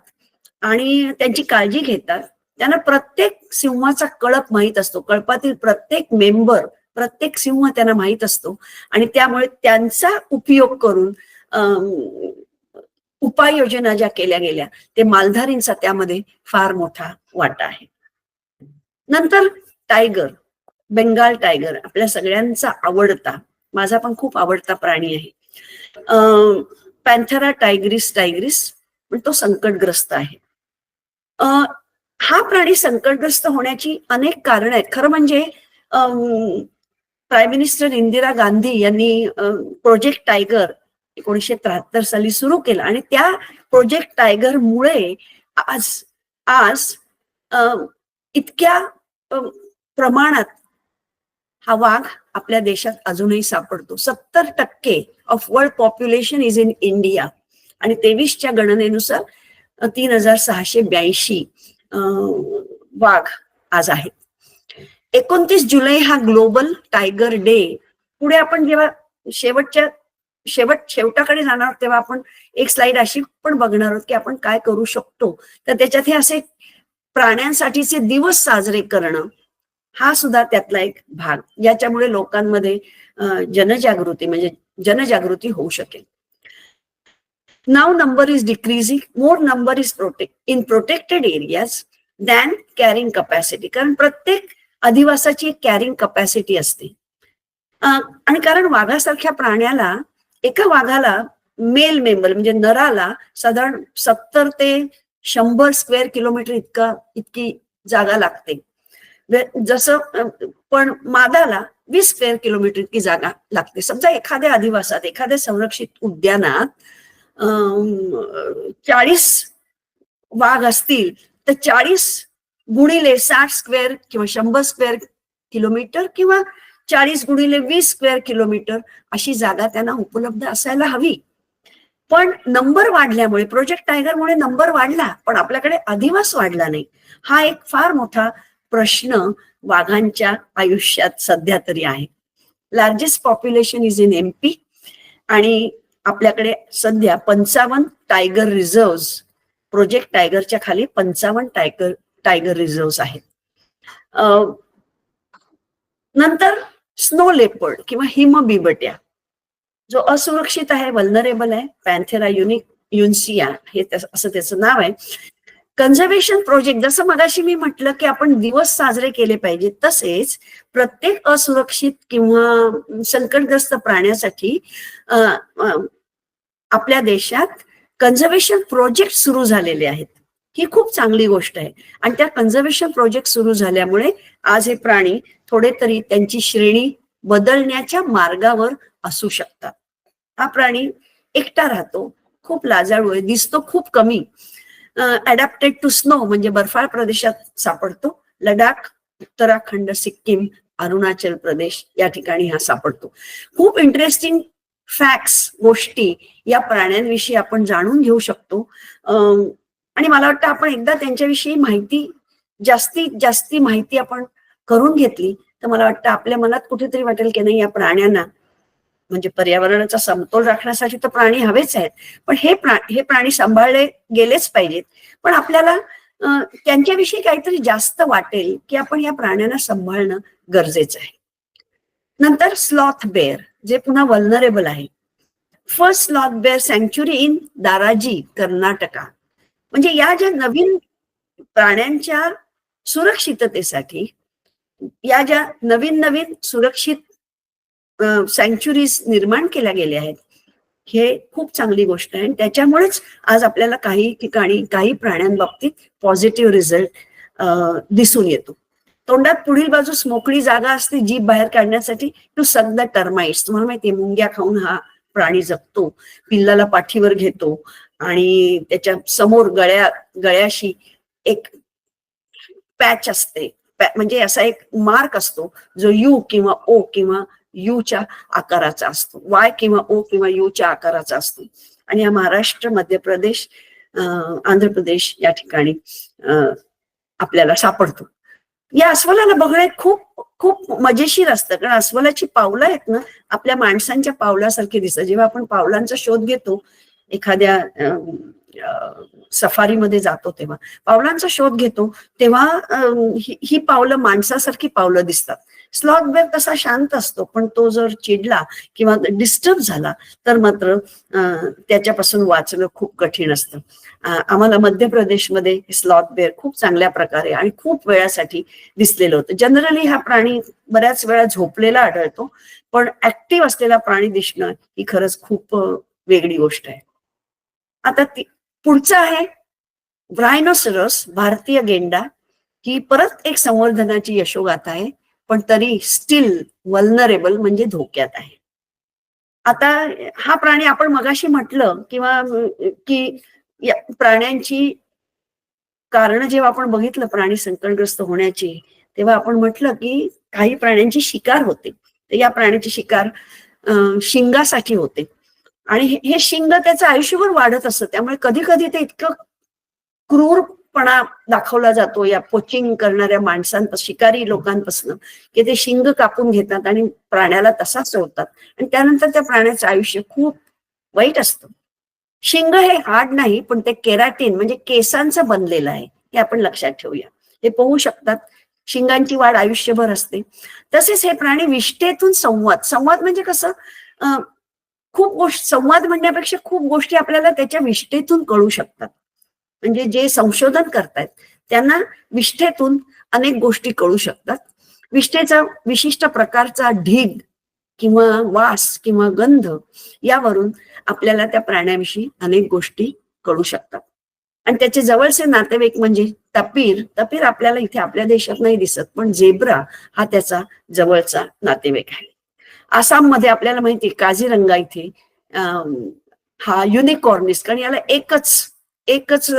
आणि त्यांची काळजी घेतात. त्यांना प्रत्येक सिंहाचा कळप माहीत असतो, कळपातील प्रत्येक मेंबर, प्रत्येक सिंह त्यांना माहीत असतो, आणि त्यामुळे त्यांचा उपयोग करून उपाययोजना ज्या केल्या गेल्या ते मालधारींचा त्यामध्ये फार मोठा वाटा आहे. नंतर टायगर, बेंगाल टायगर आपल्या सगळ्यांचा आवडता, माझा पण खूप आवडता प्राणी आहे. पॅन्थेरा टायग्रिस पण तो संकटग्रस्त आहे. हा प्राणी संकटग्रस्त होण्याची अनेक कारणं आहेत. खरं म्हणजे प्राईम मिनिस्टर इंदिरा गांधी यांनी प्रोजेक्ट टायगर 1973 साली सुरू केलं, आणि त्या प्रोजेक्ट टायगर मुळे आज इतक्या प्रमाणात हा वाघ आपल्या देशात अजूनही सापडतो. 70% of world population is in India, आणि 23च्या गणनेनुसार 3682 वाघ आज आहेत. 29 जुलै हा ग्लोबल टायगर डे. पुढे आपण जेव्हा शेवटाकडे जाणार तेव्हा आपण एक स्लाइड अशी पण बघणार आहोत की आपण काय करू शकतो. तर त्याच्यात हे असे प्राण्यांसाठीचे दिवस साजरे करणं हा सुद्धा त्यातला एक भाग, ज्याच्यामुळे लोकांमध्ये जनजागृती होऊ शकेल. Now number is decreasing, more number is in protected areas than carrying capacity. कारण प्रत्येक अधिवासाची एक कॅरिंग कपॅसिटी असते. आणि कारण वाघासारख्या प्राण्याला, एका वाघाला मेल मेंबर म्हणजे नराला साधारण 70 ते 100 स्क्वेअर किलोमीटर इतकी जागा लागते. जसं पण मादाला 20 स्क्वेअर किलोमीटर इतकी जागा लागते. समजा एखाद्या अधिवासात, एखाद्या संरक्षित उद्यानात 40 वाघ असतील तर 40 गुणिले 60 स्क्वेअर किंवा 100 स्क्वेअर किलोमीटर किंवा 40 गुणिले 20 स्क्वेअर किलोमीटर अशी जागा त्यांना उपलब्ध असायला हवी. पण नंबर वाढल्यामुळे, प्रोजेक्ट टायगरमुळे नंबर वाढला पण आपल्याकडे अधिवास वाढला नाही. हा एक फार मोठा प्रश्न वाघांच्या आयुष्यात सध्या तरी आहे. Largest population is in MP आणि आपल्याकडे सध्या 55 टायगर रिझर्व्ह, प्रोजेक्ट टायगरच्या खाली 55 टायगर रिझर्व्ह आहेत. नंतर स्नो लेपर्ड किंवा हिमबिबट्या, जो असुरक्षित आहे, वल्नरेबल आहे, पॅन्थेरा युन्सिया हे असं त्याचं नाव आहे. कन्झर्वेशन प्रोजेक्ट, जसं मगाशी मी म्हटलं की आपण दिवस साजरे केले पाहिजे, तसेच प्रत्येक असुरक्षित किंवा संकटग्रस्त प्राण्यासाठी आपल्या देशात कन्झर्वेशन प्रोजेक्ट सुरू झालेले आहेत. ही खूप चांगली गोष्ट आहे. आणि त्या कन्झर्वेशन प्रोजेक्ट सुरू झाल्यामुळे आज हे प्राणी थोडे तरी त्यांची श्रेणी बदलण्याच्या मार्गावर असू शकतात. हा प्राणी एकटा राहतो, खूप लाजाळू आहे, दिसतो खूप कमी, अडॅप्टेड टू स्नो म्हणजे बर्फाळ प्रदेशात सापडतो. लडाख, उत्तराखंड, सिक्कीम, अरुणाचल प्रदेश या ठिकाणी हा सापडतो. खूप इंटरेस्टिंग फॅक्ट्स, गोष्टी या प्राण्यांविषयी आपण जाणून घेऊ शकतो. आणि मला वाटतं आपण एकदा त्यांच्याविषयी जास्ती माहिती आपण करून घेतली तर मला वाटतं आपल्या मनात कुठेतरी वाटेल की नाही, या प्राण्यांना म्हणजे पर्यावरणाचा समतोल राखण्यासाठी तर प्राणी हवेच आहेत, पण हे प्राणी सांभाळले गेलेच पाहिजेत. पण आपल्याला त्यांच्याविषयी काहीतरी जास्त वाटेल की आपण या प्राण्यांना सांभाळणं गरजेचं आहे. नंतर स्लॉथ बेअर, जे पुन्हा वल्नरेबल आहे. First sloth bear sanctuary in Daroji, Karnataka. म्हणजे या ज्या नवीन प्राण्यांच्या सुरक्षिततेसाठी या ज्या नवीन सुरक्षित सँक्च्युरीज निर्माण केल्या गेल्या आहेत, हे खूप चांगली गोष्ट आहे. आणि त्याच्यामुळेच आज आपल्याला काही ठिकाणी काही प्राण्यांबाबतीत पॉझिटिव्ह रिझल्ट दिसून येतो. तोंडात पुढील बाजूस मोकळी जागा असते जीभ बाहेर काढण्यासाठी, टू सक द टर्माइट्स. तुम्हाला माहितीये, मुंग्या खाऊन हा प्राणी जगतो. पिल्लाला पाठीवर घेतो आणि त्याच्या समोर गळ्याशी एक पॅच असते, म्हणजे असा एक मार्क असतो जो यू किंवा ओ किंवा यूच्या आकाराचा असतो, वाय किंवा ओ किंवा यूच्या आकाराचा असतो. आणि हा महाराष्ट्र, मध्य प्रदेश, आंध्र प्रदेश या ठिकाणी आपल्याला सापडतो. या अस्वलाला बघणे खूप खूप मजेशीर असतं, कारण अस्वलाची पावलं आहेत ना आपल्या माणसांच्या पावलासारखी दिसतात. जेव्हा आपण पावलांचा शोध घेतो, एखाद्या सफारीमध्ये जातो तेव्हा पावलांचा शोध घेतो, तेव्हा ही पावलं माणसासारखी पावलं दिसतात. स्लॉथ बेअर तसा शांत असतो, पण तो जर चिडला किंवा डिस्टर्ब झाला तर मात्र त्याच्यापासून वाचणं खूप कठीण असतं. आम्हाला मध्य प्रदेशमध्ये स्लॉथ बेअर खूप चांगल्या प्रकारे आणि खूप वेळासाठी दिसलेलं होतं. जनरली हा प्राणी बऱ्याच वेळा झोपलेला आढळतो, पण ऍक्टिव्ह असलेला प्राणी दिसणं ही खरंच खूप वेगळी गोष्ट आहे. आता पुढचं आहे रायनोसरस, भारतीय गेंडा. ही परत एक संवर्धनाची यशोगाथा आहे, पण तरी स्टील वल्नरेबल म्हणजे धोक्यात आहे. आता हा प्राणी आपण मगाशी म्हटलं किंवा की या प्राण्यांची कारण जेव्हा आपण बघितलं प्राणी संकटग्रस्त होण्याची, तेव्हा आपण म्हटलं की काही प्राण्यांची शिकार होते. तर या प्राण्याची शिकार शिंगासाठी होते आणि हे शिंग त्याचं आयुष्यभर वाढत असतं. त्यामुळे कधी कधी ते इतकं क्रूरपणा दाखवला जातो या पोचिंग करणाऱ्या माणसांपासून, शिकारी लोकांपासून, की ते शिंग कापून घेतात आणि प्राण्याला तसाच सोडतात आणि त्यानंतर त्या प्राण्याचं आयुष्य खूप वाईट असतं. शिंग हे हाड नाही, पण ते केराटीन म्हणजे केसांचं बनलेलं आहे, हे आपण लक्षात ठेवूया. हे पाहू शकतात शिंगांची वाढ आयुष्यभर असते. तसेच हे प्राणी विष्ठेतून संवाद म्हणजे कसं, संवाद म्हणण्यापेक्षा खूप गोष्टी आपल्याला त्याच्या विष्ठेतून कळू शकतात. म्हणजे जे संशोधन करतायत त्यांना विष्ठेतून अनेक गोष्टी कळू शकतात. विष्ठेचा विशिष्ट प्रकारचा ढीग किंवा वास किंवा गंध यावरून आपल्याला त्या प्राण्याविषयी अनेक गोष्टी कळू शकतात. आणि त्याचे जवळचे नातेवाईक म्हणजे तपीर आपल्याला इथे आपल्या देशात नाही दिसत, पण झेब्रा हा त्याचा जवळचा नातेवाईक आहे. आसाममध्ये आपल्याला माहिती आहे काझीरंगा इथे हा युनिकॉर्निस, कारण याला एकच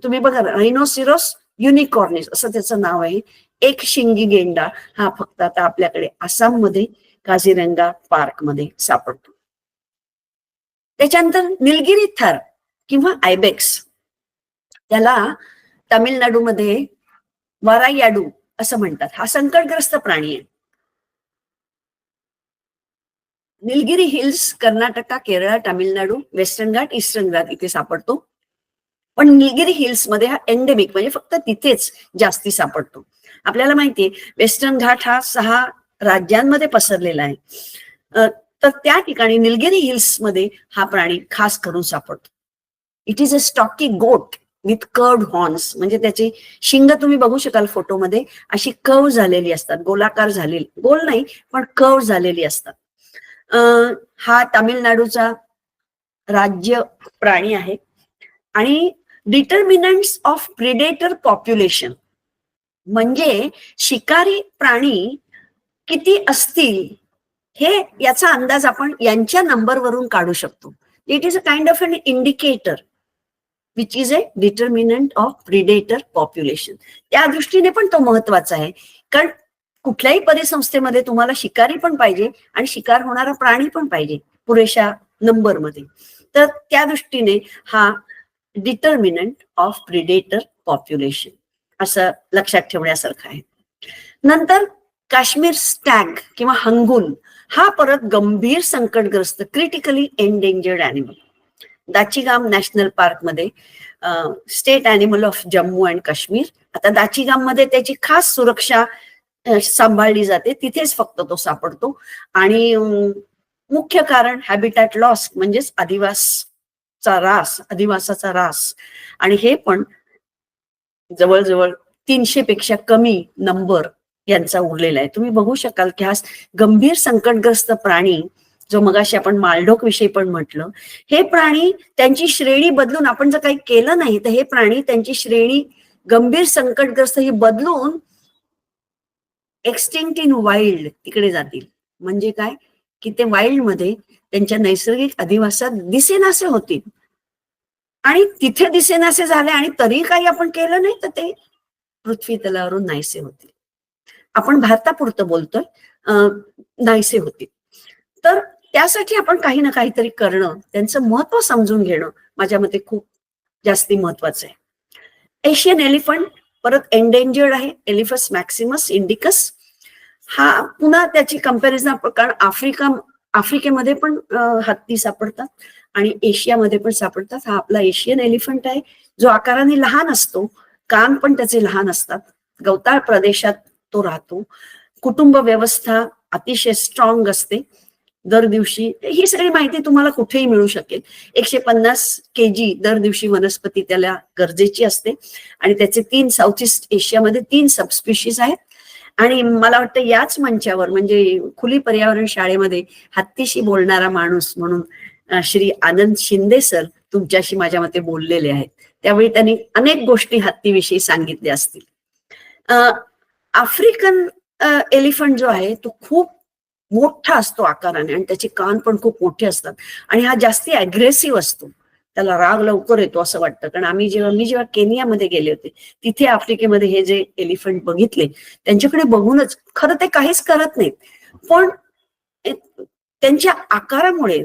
तुम्ही बघा रायनोसिरोस युनिकॉर्निस असं त्याचं नाव आहे. एक शिंगी गेंडा हा फक्त आता आपल्याकडे आसाममध्ये काझीरंगा पार्क मध्ये सापडतो. त्याच्यानंतर निलगिरी थर किंवा आयबेक्स, त्याला तामिळनाडूमध्ये वारायाडू असं म्हणतात. हा संकटग्रस्त प्राणी आहे. निलगिरी हिल्स कर्नाटका, केरळ, तामिळनाडू, वेस्टर्न घाट, ईस्टर्न घाट इथे सापडतो. पण निलगिरी हिल्स मध्ये हा एंडेमिक म्हणजे फक्त तिथेच जास्ती सापडतो. आपल्याला माहितीये वेस्टर्न घाट हा 6 राज्यांमध्ये पसरलेला आहे. तर त्या ठिकाणी निलगिरी हिल्स मध्ये हा प्राणी खास करून सापडतो. इट इज अ स्टॉकी गोट विथ कर्व्ड हॉर्न्स, म्हणजे त्याची शिंग तुम्ही बघू शकाल फोटोमध्ये अशी कर्व झालेली असतात, गोलाकार झालेली, गोल नाही पण कर्व झालेली असतात. हा तामिळनाडूचा राज्य प्राणी आहे. आणि डिटर्मिनंट्स ऑफ प्रिडेटर पॉप्युलेशन म्हणजे शिकारी प्राणी किती असतील हे याचा अंदाज आपण यांच्या नंबरवरून काढू शकतो. It is a kind of an indicator which is a determinant of predator population. त्या दृष्टीने पण तो महत्वाचा आहे, कारण कुठल्याही परिसंस्थेमध्ये तुम्हाला शिकारी पण पाहिजे आणि शिकार होणारा प्राणी पण पाहिजे पुरेशा नंबरमध्ये. तर त्या दृष्टीने हा डिटर्मिनंट ऑफ प्रिडेटर पॉप्युलेशन असं लक्षात ठेवण्यासारखं आहे. नंतर काश्मीर स्टॅग किंवा हंगुल हा परत गंभीर संकटग्रस्त critically endangered animal. Dachigam national park मध्ये state animal of Jammu and Kashmir. आता दाचीगाम मध्ये त्याची खास सुरक्षा सांभाळली जाते, तिथेच फक्त तो सापडतो. आणि मुख्य कारण हॅबिटॅट लॉस म्हणजेच अधिवासाचा ऱ्हास. आणि हे पण जवळजवळ 300 पेक्षा कमी नंबर यांचा उरलेला आहे. तुम्ही बघू शकाल की हा गंभीर संकटग्रस्त प्राणी जो मगाशी आपण मालढोक विषयी पण म्हटलं, हे प्राणी त्यांची श्रेणी बदलून, आपण जर काही केलं नाही तर हे प्राणी त्यांची श्रेणी गंभीर संकटग्रस्त ही बदलून एक्सटिंक्ट इन वाईल्ड तिकडे जातील. म्हणजे काय की ते वाईल्ड मध्ये त्यांच्या नैसर्गिक अधिवासात दिसेनासे होतील. आणि तिथे दिसेनासे झाले आणि तरी काही आपण केलं नाही तर ते पृथ्वी तलावरून नाहीसे होतील. आपण भारतापुरतं बोलतोय, नाहीसे होतील. तर त्यासाठी आपण काही ना काहीतरी करणं, त्यांचं महत्व समजून घेणं माझ्या मते खूप जास्ती महत्वाचं आहे. एशियन एलिफंट परत एंडेंजर्ड आहे, एलिफस मॅक्सिमस इंडिकस. हा पुन्हा त्याची कंपॅरिझन, कारण आफ्रिकेमध्ये पण हत्ती सापडतात आणि एशियामध्ये पण सापडतात. हा आपला एशियन एलिफंट आहे जो आकाराने लहान असतो, कान पण त्याचे लहान असतात. गवताळ प्रदेशात तो राहतो. कुटुंब व्यवस्था अतिशय स्ट्रॉंग असते. दर दिवशी ही सगळी माहिती तुम्हाला कुठेही मिळू शकेल. 150 kg दर दिवशी वनस्पती त्याला गरजेची असते. आणि त्याचे साऊथ ईस्ट एशियामध्ये 3 सबस्पिशीज आहेत. आणि मला वाटतं याच मंचावर म्हणजे खुली पर्यावरण शाळेमध्ये हत्तीशी बोलणारा माणूस म्हणून श्री आनंद शिंदे सर तुमच्याशी माझ्या मते बोललेले आहेत. त्यावेळी त्यांनी अनेक गोष्टी हत्तीविषयी सांगितल्या असतील. आफ्रिकन एलिफंट जो आहे तो खूप मोठा असतो आकाराने आणि त्याचे कान पण खूप मोठे असतात. आणि हा जास्ती अग्रेसिव्ह असतो, त्याला राग लवकर येतो असं वाटतं. कारण मी जेव्हा केनियामध्ये गेले होते तिथे आफ्रिकेमध्ये हे जे एलिफंट बघितले, त्यांच्याकडे बघूनच खरं ते काहीच करत नाहीत, पण त्यांच्या आकारामुळे,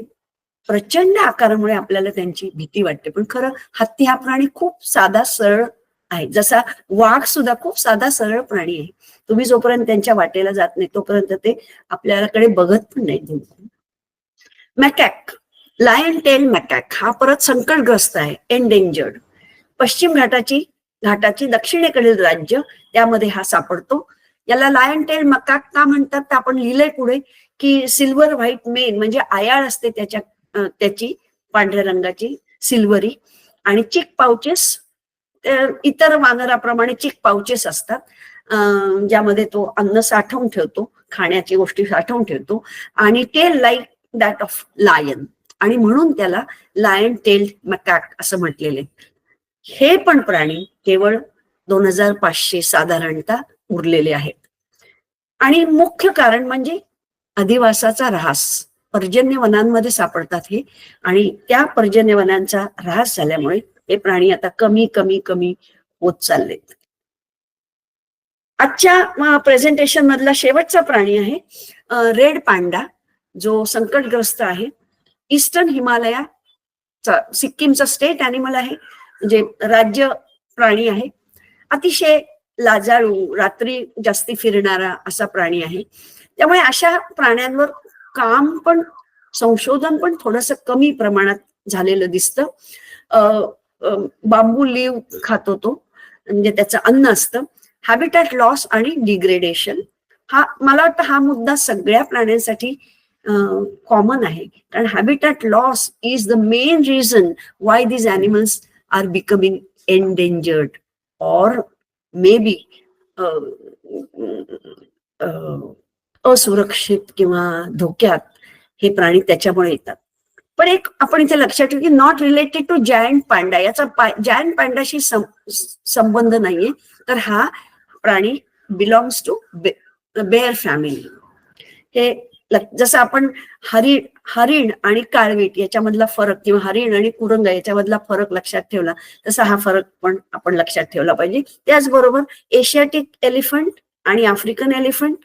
प्रचंड आकारामुळे आपल्याला त्यांची भीती वाटते. पण खरं हत्ती हा प्राणी खूप साधा सरळ आहे. जसा वाघ सुद्धा खूप साधा सरळ प्राणी आहे. तुम्ही जोपर्यंत त्यांच्या वाटेला जात नाही तोपर्यंत ते आपल्याकडे बघत पण नाही. मॅकॅक, लायन टेल मॅकॅक हा परत संकटग्रस्त आहे, एंडेंजर्ड. पश्चिम घाटाची दक्षिणेकडील राज्य त्यामध्ये हा सापडतो. याला लायन टेल मकाक का म्हणतात तर आपण लिहिलंय पुढे की सिल्वर व्हाईट मेन म्हणजे आयाळ असते त्याची पांढऱ्या रंगाची सिल्वरी, आणि चिक पाउचेस इतर वानराप्रमाणे चिक पाउचेस असतात ज्यामध्ये तो अन्न साठवून ठेवतो, खाण्याची गोष्टी साठवून ठेवतो, आणि tail like that of lion, आणि म्हणून त्याला लायन टेल्ड मॅकॅक असं म्हटलेले. हे पण प्राणी केवळ 2500 साधारणतः उरलेले आहेत. आणि मुख्य कारण म्हणजे अधिवासाचा ऱ्हास. पर्जन्य वनांमध्ये सापडतात हे, आणि त्या पर्जन्य वनांचा ऱ्हास झाल्यामुळे हे प्राणी आता कमी कमी कमी होत चाललेत. आजच्या प्रेझेंटेशन मधला शेवटचा प्राणी आहे रेड पांडा, जो संकटग्रस्त आहे. ईस्टर्न हिमालयाचा सिक्कीमचा स्टेट ॲनिमल आहे, म्हणजे राज्य प्राणी आहे. अतिशय लाजाळू, रात्री जास्ती फिरणारा असा प्राणी आहे. त्यामुळे अशा प्राण्यांवर काम पण संशोधन पण थोडंसं कमी प्रमाणात झालेलं दिसतं. बांबू लीव खातो तो, म्हणजे त्याचं अन्न असतं. हॅबिटॅट लॉस आणि डिग्रेडेशन, हा मला वाटतं हा मुद्दा सगळ्या प्राण्यांसाठी कॉमन आहे, कारण habitat loss is the main reason why these animals are becoming endangered और मे बी असुरक्षित किंवा धोक्यात हे प्राणी त्याच्यामुळे येतात. पण एक आपण इथे लक्षात ठेवू की not related to giant panda, याचा जायंट पांडाशी संबंध नाहीये, तर हा प्राणी बिलॉंग्स टू बेअर फॅमिली. हे जसं आपण हरिण आणि काळवीट याच्यामधला फरक, किंवा हरिण आणि कुरंगा याच्यामधला फरक लक्षात ठेवला, तसा हा फरक पण आपण लक्षात ठेवला पाहिजे. त्याचबरोबर एशियाटिक एलिफंट आणि African elephant,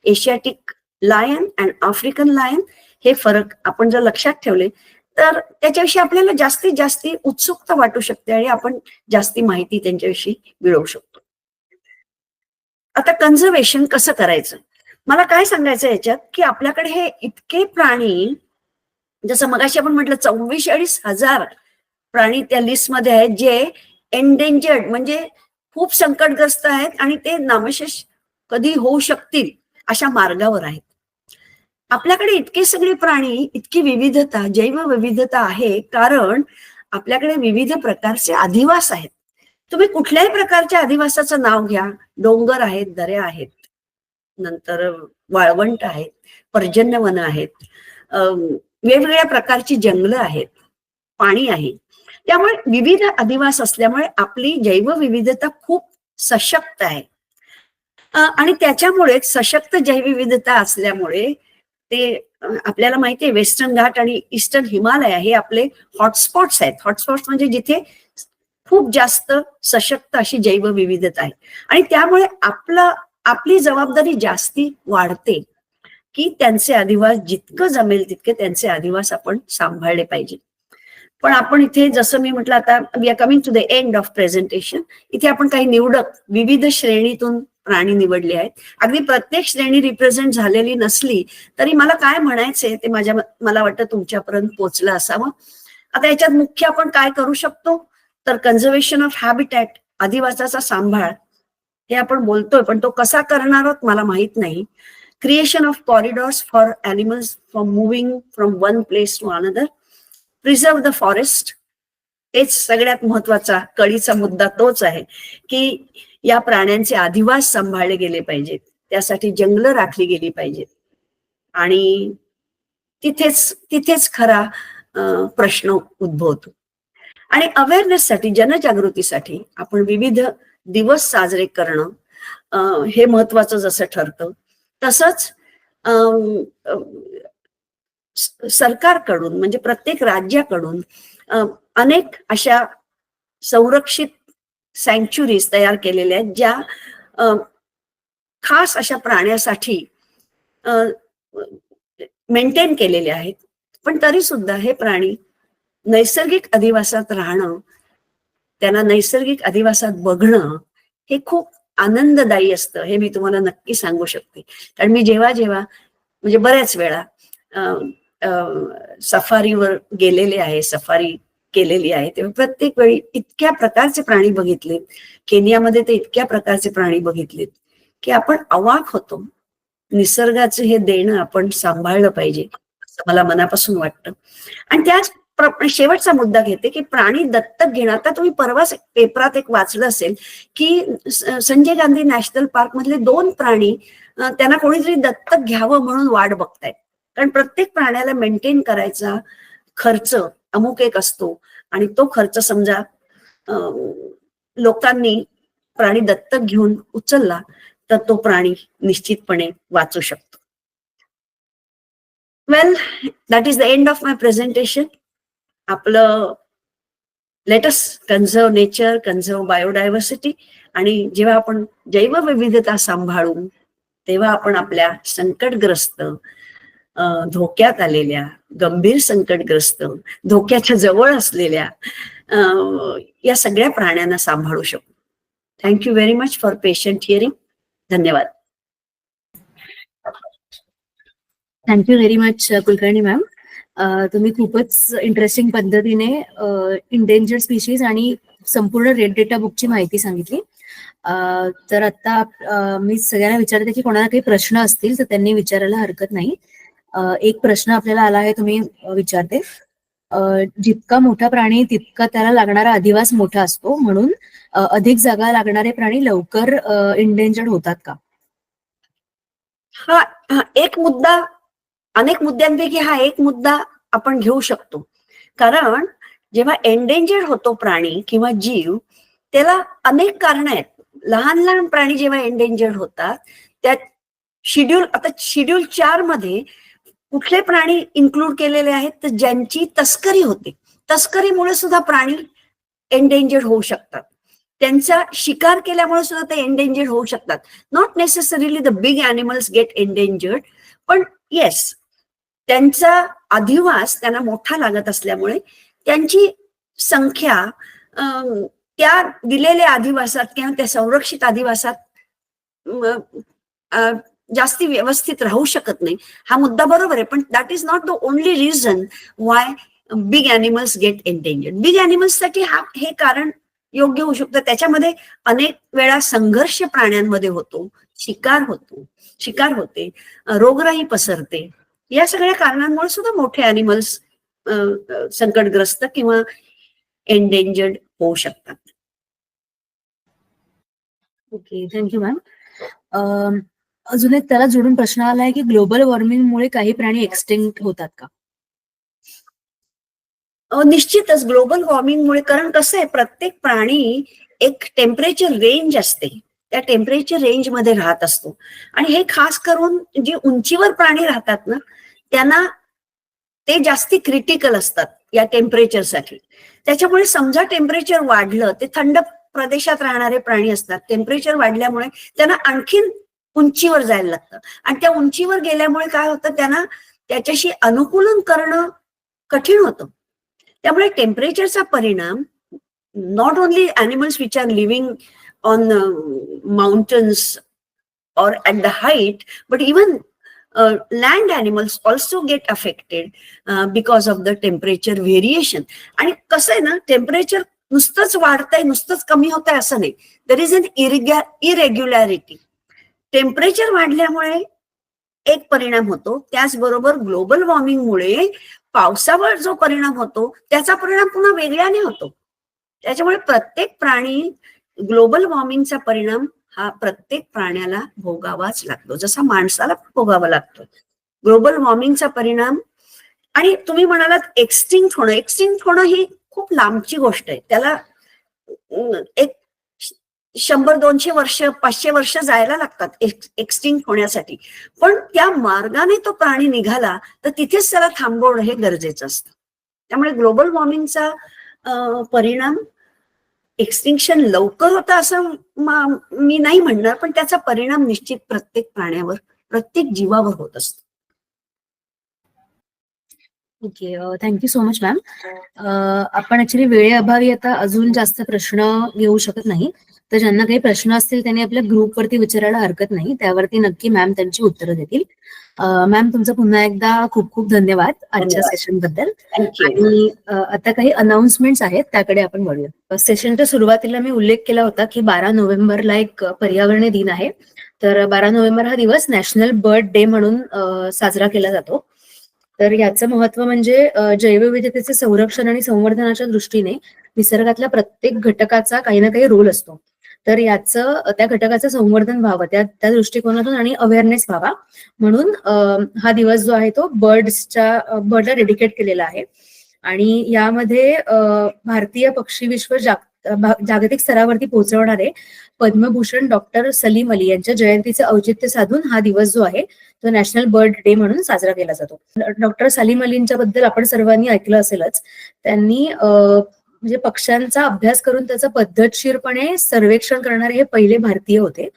Asiatic lion and African lion, हे फरक आपण जर लक्षात ठेवले तर त्याच्याविषयी आपल्याला जास्तीत जास्त उत्सुकता वाटू शकते आणि आपण जास्ती माहिती त्यांच्याविषयी मिळवू शकतो. आता कन्झर्वेशन कसं करायचं, मला काय सांगायचं याच्यात की आपल्याकडे हे इतके प्राणी, जसं मगाशी आपण म्हटलं 24,000 प्राणी त्या लिस्टमध्ये आहेत जे एंडेंजर्ड म्हणजे खूप संकटग्रस्त आहेत आणि ते नामशेष कधी होऊ शकतील अशा मार्गावर आहेत. आपल्याकडे इतके सगळे प्राणी, इतकी विविधता, जैवविविधता आहे कारण आपल्याकडे विविध प्रकारचे अधिवास आहेत. तुम्ही कुठल्याही प्रकारच्या अधिवासाचं नाव घ्या, डोंगर आहेत, दऱ्या आहेत, नंतर वाळवंट आहेत, पर्जन्य वन आहेत, वेगवेगळ्या प्रकारची जंगलं आहेत, पाणी आहे. त्यामुळे विविध अधिवास असल्यामुळे आपली जैवविविधता खूप सशक्त आहे. आणि त्याच्यामुळे सशक्त जैवविविधता असल्यामुळे ते आपल्याला माहिती आहे वेस्टर्न घाट आणि ईस्टर्न हिमालय हे आपले हॉटस्पॉट्स आहेत. हॉटस्पॉट्स म्हणजे जिथे खूप जास्त सशक्त अशी जैवविविधता आहे, आणि त्यामुळे आपली जबाबदारी जास्ती वाढते की त्यांचे अधिवास जितकं जमेल तितके त्यांचे अधिवास आपण सांभाळले पाहिजे. पण आपण इथे जसं मी म्हटलं, आता we are coming to the end of presentation. इथे आपण काही निवडक विविध श्रेणीतून प्राणी निवडले आहेत. अगदी प्रत्येक श्रेणी रिप्रेझेंट झालेली नसली तरी मला काय म्हणायचंय ते मला वाटतं तुमच्यापर्यंत पोहोचलं असावं. आता याच्यात मुख्य आपण काय करू शकतो तर कन्झर्वेशन ऑफ हॅबिटॅट, अधिवासाचा सांभाळ, हे आपण बोलतोय पण तो कसा करणार आहोत मला माहित नाही. Creation of corridors for animals for moving from one place to another, preserve the forest. हेच सगळ्यात महत्वाचा कळीचा मुद्दा तोच आहे की या प्राण्यांचे अधिवास सांभाळले गेले पाहिजेत, त्यासाठी जंगलं राखली गेली पाहिजेत, आणि तिथेच खरा प्रश्न उद्भवतो. आणि अवेअरनेससाठी, जनजागृतीसाठी आपण विविध दिवस साजरे करणं हे महत्वाचं जसं ठरतं, तसंच सरकारकडून म्हणजे प्रत्येक राज्याकडून अनेक अशा संरक्षित सँक्च्युरीज तयार केलेल्या आहेत ज्या खास अशा प्राण्यासाठी मेंटेन केलेल्या आहेत. पण तरी सुद्धा हे प्राणी नैसर्गिक अधिवासात राहणं, त्यांना नैसर्गिक अधिवासात बघणं हे खूप आनंददायी असतं, हे मी तुम्हाला नक्की सांगू शकते. कारण मी जेव्हा म्हणजे बऱ्याच वेळा सफारीवर गेलेले आहे, सफारी केलेली आहे, तेव्हा प्रत्येक वेळी इतक्या प्रकारचे प्राणी बघितलेत. केनियामध्ये ते इतक्या प्रकारचे प्राणी बघितलेत की आपण अवाक होतो. निसर्गाचं हे देणं आपण सांभाळलं पाहिजे असं मला मनापासून वाटतं. आणि त्याच शेवटचा मुद्दा घेते की प्राणी दत्तक घेणं. आता तुम्ही परवाच पेपरात एक वाचलं असेल की संजय गांधी नॅशनल पार्क मधले 2 प्राणी त्यांना कोणीतरी दत्तक घ्यावं म्हणून वाट बघतायत. कारण प्रत्येक प्राण्याला मेंटेन करायचा खर्च अमुक एक असतो आणि तो खर्च समजा लोकांनी प्राणी दत्तक घेऊन उचलला तर तो प्राणी निश्चितपणे वाचू शकतो. Well, that is the end of my presentation. आपलं let us conserve nature, conserve biodiversity. आणि जेव्हा आपण जैवविविधता सांभाळू तेव्हा आपण आपल्या संकटग्रस्त, धोक्यात आलेल्या, गंभीर संकटग्रस्त, धोक्याच्या जवळ असलेल्या या सगळ्या प्राण्यांना सांभाळू शकतो. Thank you very much for patient hearing. धन्यवाद. Thank you very much Kulkarni ma'am. तुम्ही खूपच इंटरेस्टिंग पद्धतीने इंडेंजर्ड स्पीशीज आणि संपूर्ण रेड डेटा बुकची माहिती सांगितली. तर आता मी सगळ्यांना विचारते की कोणाला काही प्रश्न असतील तर त्यांनी विचारायला हरकत नाही. एक प्रश्न आपल्याला आला आहे, तुम्ही विचारते. जितका मोठा प्राणी तितका त्याला लागणारा अधिवास मोठा असतो, म्हणून अधिक जागा लागणारे प्राणी लवकर इंडेंजर्ड होतात का? हा एक मुद्दा, अनेक मुद्द्यांपैकी हा एक मुद्दा आपण घेऊ शकतो. कारण जेव्हा एंडेंजर्ड होतो प्राणी किंवा जीव, त्याला अनेक कारण आहेत. लहान लहान प्राणी जेव्हा एंडेंजर्ड होतात त्यात शेड्यूल 4 मध्ये कुठले प्राणी इन्क्लूड केलेले आहेत तर ज्यांची तस्करी होते. तस्करीमुळे सुद्धा प्राणी एंडेंजर्ड होऊ शकतात. त्यांचा शिकार केल्यामुळे सुद्धा ते एंडेंजर्ड होऊ शकतात. Not necessarily the big animals get endangered, पण येस, त्यांचा अधिवास त्यांना मोठा लागत असल्यामुळे त्यांची संख्या त्या दिलेल्या अधिवासात किंवा त्या संरक्षित अधिवासात जास्ती व्यवस्थित राहू शकत नाही. हा मुद्दा बरोबर आहे, पण that is not the only reason why big animals get endangered. Big ॲनिमल्ससाठी हे कारण योग्य होऊ शकतं. त्याच्यामध्ये अनेक वेळा संघर्ष प्राण्यांमध्ये होतो, शिकार होते, रोगराई पसरते. या सगळ्या कारणांमुळे सुद्धा मोठे ॲनिमल्स संकटग्रस्त किंवा एंडेंजर्ड होऊ शकतात. Okay, thank you ma'am. अजून एक त्याला जोडून प्रश्न आला आहे की ग्लोबल वॉर्मिंगमुळे काही प्राणी एक्सटिंक्ट होतात का? निश्चितच ग्लोबल वॉर्मिंगमुळे. कारण कसं आहे, प्रत्येक प्राणी एक टेम्परेचर रेंज असते, त्या टेम्परेचर रेंज मध्ये राहत असतो. आणि हे खास करून जे उंचीवर प्राणी राहतात ना, त्यांना ते जास्ती क्रिटिकल असतात या टेम्परेचरसाठी. त्याच्यामुळे समजा टेम्परेचर वाढलं, ते थंड प्रदेशात राहणारे प्राणी असतात, टेम्परेचर वाढल्यामुळे त्यांना आणखीन उंचीवर जायला लागतं. आणि त्या उंचीवर गेल्यामुळे काय होतं, त्यांना त्याच्याशी अनुकूलन करणं कठीण होतं. त्यामुळे टेम्परेचरचा परिणाम not only animals which are living on mountains or at the height, but even land animals also get affected because of the temperature variation. आणि कसं आहे ना, टेम्परेचर नुसतंच वाढतंय, नुसतंच कमी होत आहे असं नाही. There is an irregularity. Temperature वाढल्यामुळे एक परिणाम होतो, त्याचबरोबर ग्लोबल वॉर्मिंगमुळे पावसावर जो परिणाम होतो त्याचा परिणाम पुन्हा वेगळ्याने होतो. त्याच्यामुळे प्रत्येक प्राणी ग्लोबल वॉर्मिंगचा परिणाम हा प्रत्येक प्राण्याला भोगावाच लागतो, जसा माणसाला भोगावा लागतो ग्लोबल वॉर्मिंगचा परिणाम. आणि तुम्ही म्हणालात एक्सटिंक्ट होणं ही खूप लांबची गोष्ट आहे. त्याला एक 100-200 वर्ष, 500 वर्ष जायला लागतात एक्सटिंक्ट होण्यासाठी. पण त्या मार्गाने तो प्राणी निघाला तर तिथेच त्याला थांबवणं हे गरजेचं असतं. त्यामुळे ग्लोबल वॉर्मिंगचा परिणाम एक्सटिंक्शन लवकर होतं असं मी नाही म्हणणार, पण त्याचा परिणाम निश्चित प्रत्येक प्राण्यावर, प्रत्येक जीवावर होत असतो. Okay, thank you so much ma'am. आपण ऍक्च्युली वेळेअभावी आता अजून जास्त प्रश्न घेऊ शकत नाही, तर ज्यांना काही प्रश्न असतील त्यांनी आपल्या ग्रुपवरती विचारायला हरकत नाही, त्यावरती नक्की मॅम त्यांची उत्तरं देतील. मॅम, तुमचं पुन्हा एकदा खूप खूप धन्यवाद आजच्या सेशन बद्दल. आणि आता काही अनाउन्समेंट्स आहेत, त्याकडे आपण वळूया. सेशनच्या सुरुवातीला मी उल्लेख केला होता की 12 नोव्हेंबरला एक पर्यावरण दिन आहे, तर 12 नोव्हेंबर हा दिवस नॅशनल बर्ड डे म्हणून साजरा केला जातो. तर याचं महत्व म्हणजे जैवविविधतेचे संरक्षण आणि संवर्धनाच्या दृष्टीने निसर्गातल्या प्रत्येक घटकाचा काही ना काही रोल असतो. तर त्या घटकाचं संवर्धन व्हावं त्या दृष्टिकोनातून आणि अवेअरनेस व्हावा म्हणून हा दिवस जो आहे तो बर्डला डेडिकेट केलेला आहे. आणि यामध्ये भारतीय पक्षी विश्व जागतिक स्तरावरती पोहोचवणारे पद्मभूषण डॉक्टर सलीम अली यांच्या जयंतीचं औचित्य साधून हा दिवस जो आहे तो नॅशनल बर्ड डे म्हणून साजरा केला जातो. डॉक्टर सलीम अलींच्या बद्दल आपण सर्वांनी ऐकलं असेलच. त्यांनी म्हणजे पक्ष्यांचा अभ्यास करून त्याचं पद्धतशीरपणे सर्वेक्षण करणारे हे पहिले भारतीय होते.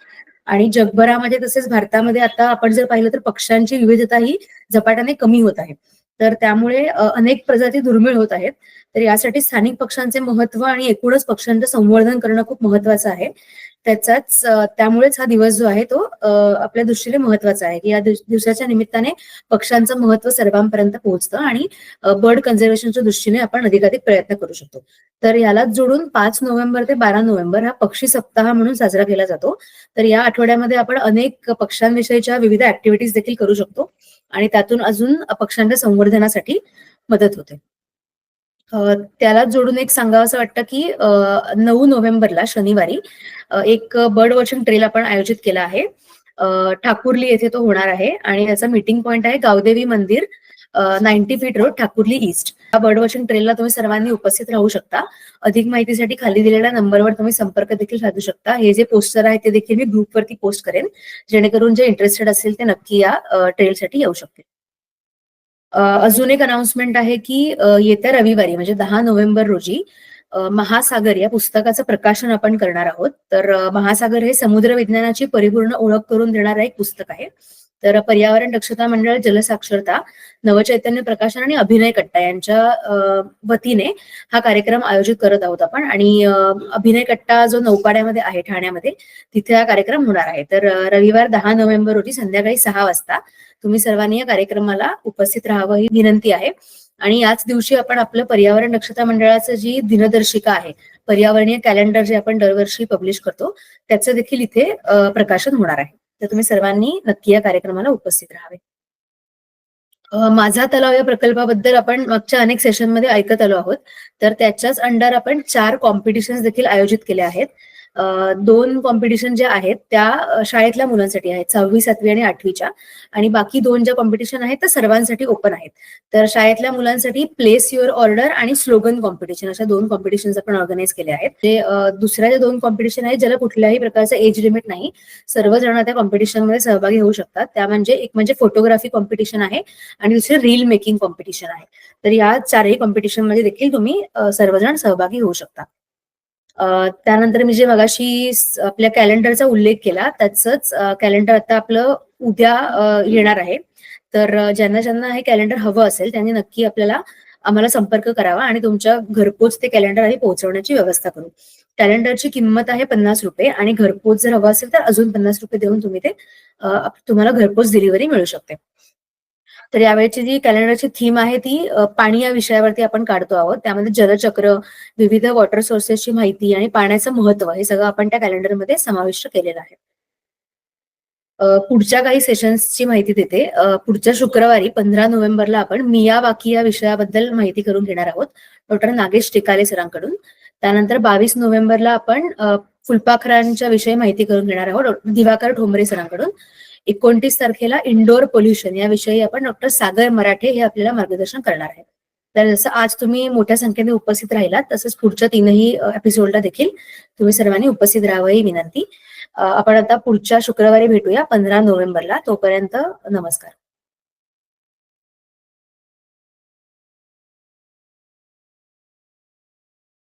आणि जगभरामध्ये तसेच भारतामध्ये आता आपण जर पाहिलं तर पक्ष्यांची विविधता ही झपाट्याने कमी होत आहे. तर त्यामुळे अनेक प्रजाती दुर्मिळ होत आहेत. तर यासाठी स्थानिक पक्ष्यांचे महत्व आणि एकूणच पक्ष्यांचं संवर्धन करणं खूप महत्वाचं आहे. त्यामुळेच हा दिवस जो आहे तो आपल्या दृष्टीने महत्वाचा आहे की या दिवसाच्या निमित्ताने पक्ष्यांचं महत्व सर्वांपर्यंत पोहोचतं आणि बर्ड कन्झर्वेशनच्या दृष्टीने आपण अधिकाधिक प्रयत्न करू शकतो. तर यालाच जोडून 5 नोव्हेंबर ते 12 नोव्हेंबर हा पक्षी सप्ताह म्हणून साजरा केला जातो. तर या आठवड्यामध्ये आपण अनेक पक्ष्यांविषयीच्या विविध ऍक्टिव्हिटीज देखील करू शकतो आणि त्यातून अजून पक्ष्यांच्या संवर्धनासाठी मदत होते. त्याला जोडून एक सांगावं असं वाटतं की 9 नोव्हेंबरला शनिवारी एक बर्ड वॉचिंग ट्रेल आपण आयोजित केला आहे. ठाकुर्ली येथे तो होणार आहे आणि याचा मीटिंग पॉइंट आहे गावदेवी मंदिर 90 फीट रोड ठाकुर्ली ईस्ट. या बर्ड वॉचिंग ट्रेलला तुम्ही सर्वांनी उपस्थित राहू शकता. अधिक माहितीसाठी खाली दिलेल्या नंबरवर तुम्ही संपर्क देखील साधू शकता. हे जे पोस्टर आहे ते देखील मी ग्रुपवरती पोस्ट करेन जेणेकरून जे इंटरेस्टेड असतील ते नक्की या ट्रेलसाठी येऊ शकतील. अजून एक अनाउन्समेंट आहे की येत्या रविवारी म्हणजे 10 नोव्हेंबर रोजी महासागर या पुस्तकाचं प्रकाशन आपण करणार आहोत. तर महासागर हे समुद्र विज्ञानाची परिपूर्ण ओळख करून देणारं एक पुस्तक आहे. तर पर्यावरण दक्षता मंडळ, जलसाक्षरता, नवचैतन्य प्रकाशन आणि अभिनय कट्टा यांच्या वतीने हा कार्यक्रम आयोजित करत आहोत आपण. आणि अभिनय कट्टा जो नौपाड्यामध्ये आहे ठाण्यामध्ये तिथे हा कार्यक्रम होणार आहे. तर रविवार 10 नोव्हेंबर रोजी संध्याकाळी 6 वाजता तुम्ही सर्वांनी या कार्यक्रमाला उपस्थित राहावं ही विनंती आहे. आणि याच दिवशी आपण आपलं पर्यावरण दक्षता मंडळाचं जी दिनदर्शिका आहे, पर्यावरणीय कॅलेंडर जे आपण दरवर्षी पब्लिश करतो त्याचं देखील इथे प्रकाशन होणार आहे. तर तुम्ही सर्वांनी नक्की या कार्यक्रमाला उपस्थित राहावे. माझा तलाव या प्रकल्पाबद्दल आपण मागच्या अनेक सेशनमध्ये ऐकत आलो आहोत. तर त्याच्याच अंडर आपण 4 कॉम्पिटिशन्स देखील आयोजित केल्या आहेत. 2 कॉम्पिटिशन ज्या आहेत त्या शाळेतल्या मुलांसाठी आहेत, 6वी, 7वी आणि 8वीच्या. आणि बाकी 2 ज्या कॉम्पिटिशन आहेत त्या सर्वांसाठी ओपन आहेत. तर शाळेतल्या मुलांसाठी प्लेस युअर ऑर्डर आणि स्लोगन कॉम्पिटिशन अशा 2 कॉम्पिटिशन्स आपण ऑर्गनाईज केले आहेत. ते दुसऱ्या ज्या 2 कॉम्पिटिशन आहेत ज्याला कुठल्याही प्रकारचं एज लिमिट नाही, सर्वजण त्या कॉम्पिटिशनमध्ये सहभागी होऊ शकतात. त्या म्हणजे एक म्हणजे फोटोग्राफी कॉम्पिटिशन आहे आणि दुसरे रील मेकिंग कॉम्पिटिशन आहे. तर या 4ही कॉम्पिटिशन मध्ये देखील तुम्ही सर्वजण सहभागी होऊ शकता. त्यानंतर मी जे मगाशी आपल्या कॅलेंडरचा उल्लेख केला त्याचंच कॅलेंडर आता आपलं उद्या येणार आहे. तर ज्यांना ज्यांना हे कॅलेंडर हवं असेल त्यांनी नक्की आम्हाला संपर्क करावा आणि तुमच्या घरपोच ते कॅलेंडर आधी पोहोचवण्याची व्यवस्था करू. कॅलेंडरची किंमत आहे ₹50 आणि घरपोच जर हवं असेल तर अजून ₹50 देऊन तुम्हाला घरपोच डिलिव्हरी मिळू शकते. तर यावेळची जी कॅलेंडरची थीम आहे ती पाणी या विषयावरती आपण काढतो आहोत. त्यामध्ये जलचक्र, विविध वॉटर सोर्सेसची माहिती आणि पाण्याचं महत्व हे सगळं आपण त्या कॅलेंडरमध्ये समाविष्ट केलेलं आहे. पुढच्या काही सेशन्सची माहिती देते. पुढच्या शुक्रवारी 15 नोव्हेंबरला आपण मियावाकी या विषयाबद्दल माहिती करून घेणार आहोत डॉक्टर नागेश टिकाले सरांकडून. त्यानंतर 22 नोव्हेंबरला आपण फुलपाखरांच्या विषयी माहिती करून घेणार आहोत दिवाकर ठोंबरे सरांकडून. 29 तारखेला इंडोर पोल्युशन याविषयी आपण डॉक्टर सागर मराठे हे आपल्याला मार्गदर्शन करणार आहेत. तर जसं आज तुम्ही मोठ्या संख्येने उपस्थित राहिलात तसंच पुढच्या 3ही एपिसोडला देखील तुम्ही सर्वांनी उपस्थित राहावं ही विनंती. आपण आता पुढच्या शुक्रवारी भेटूया 15 नोव्हेंबरला. तोपर्यंत नमस्कार.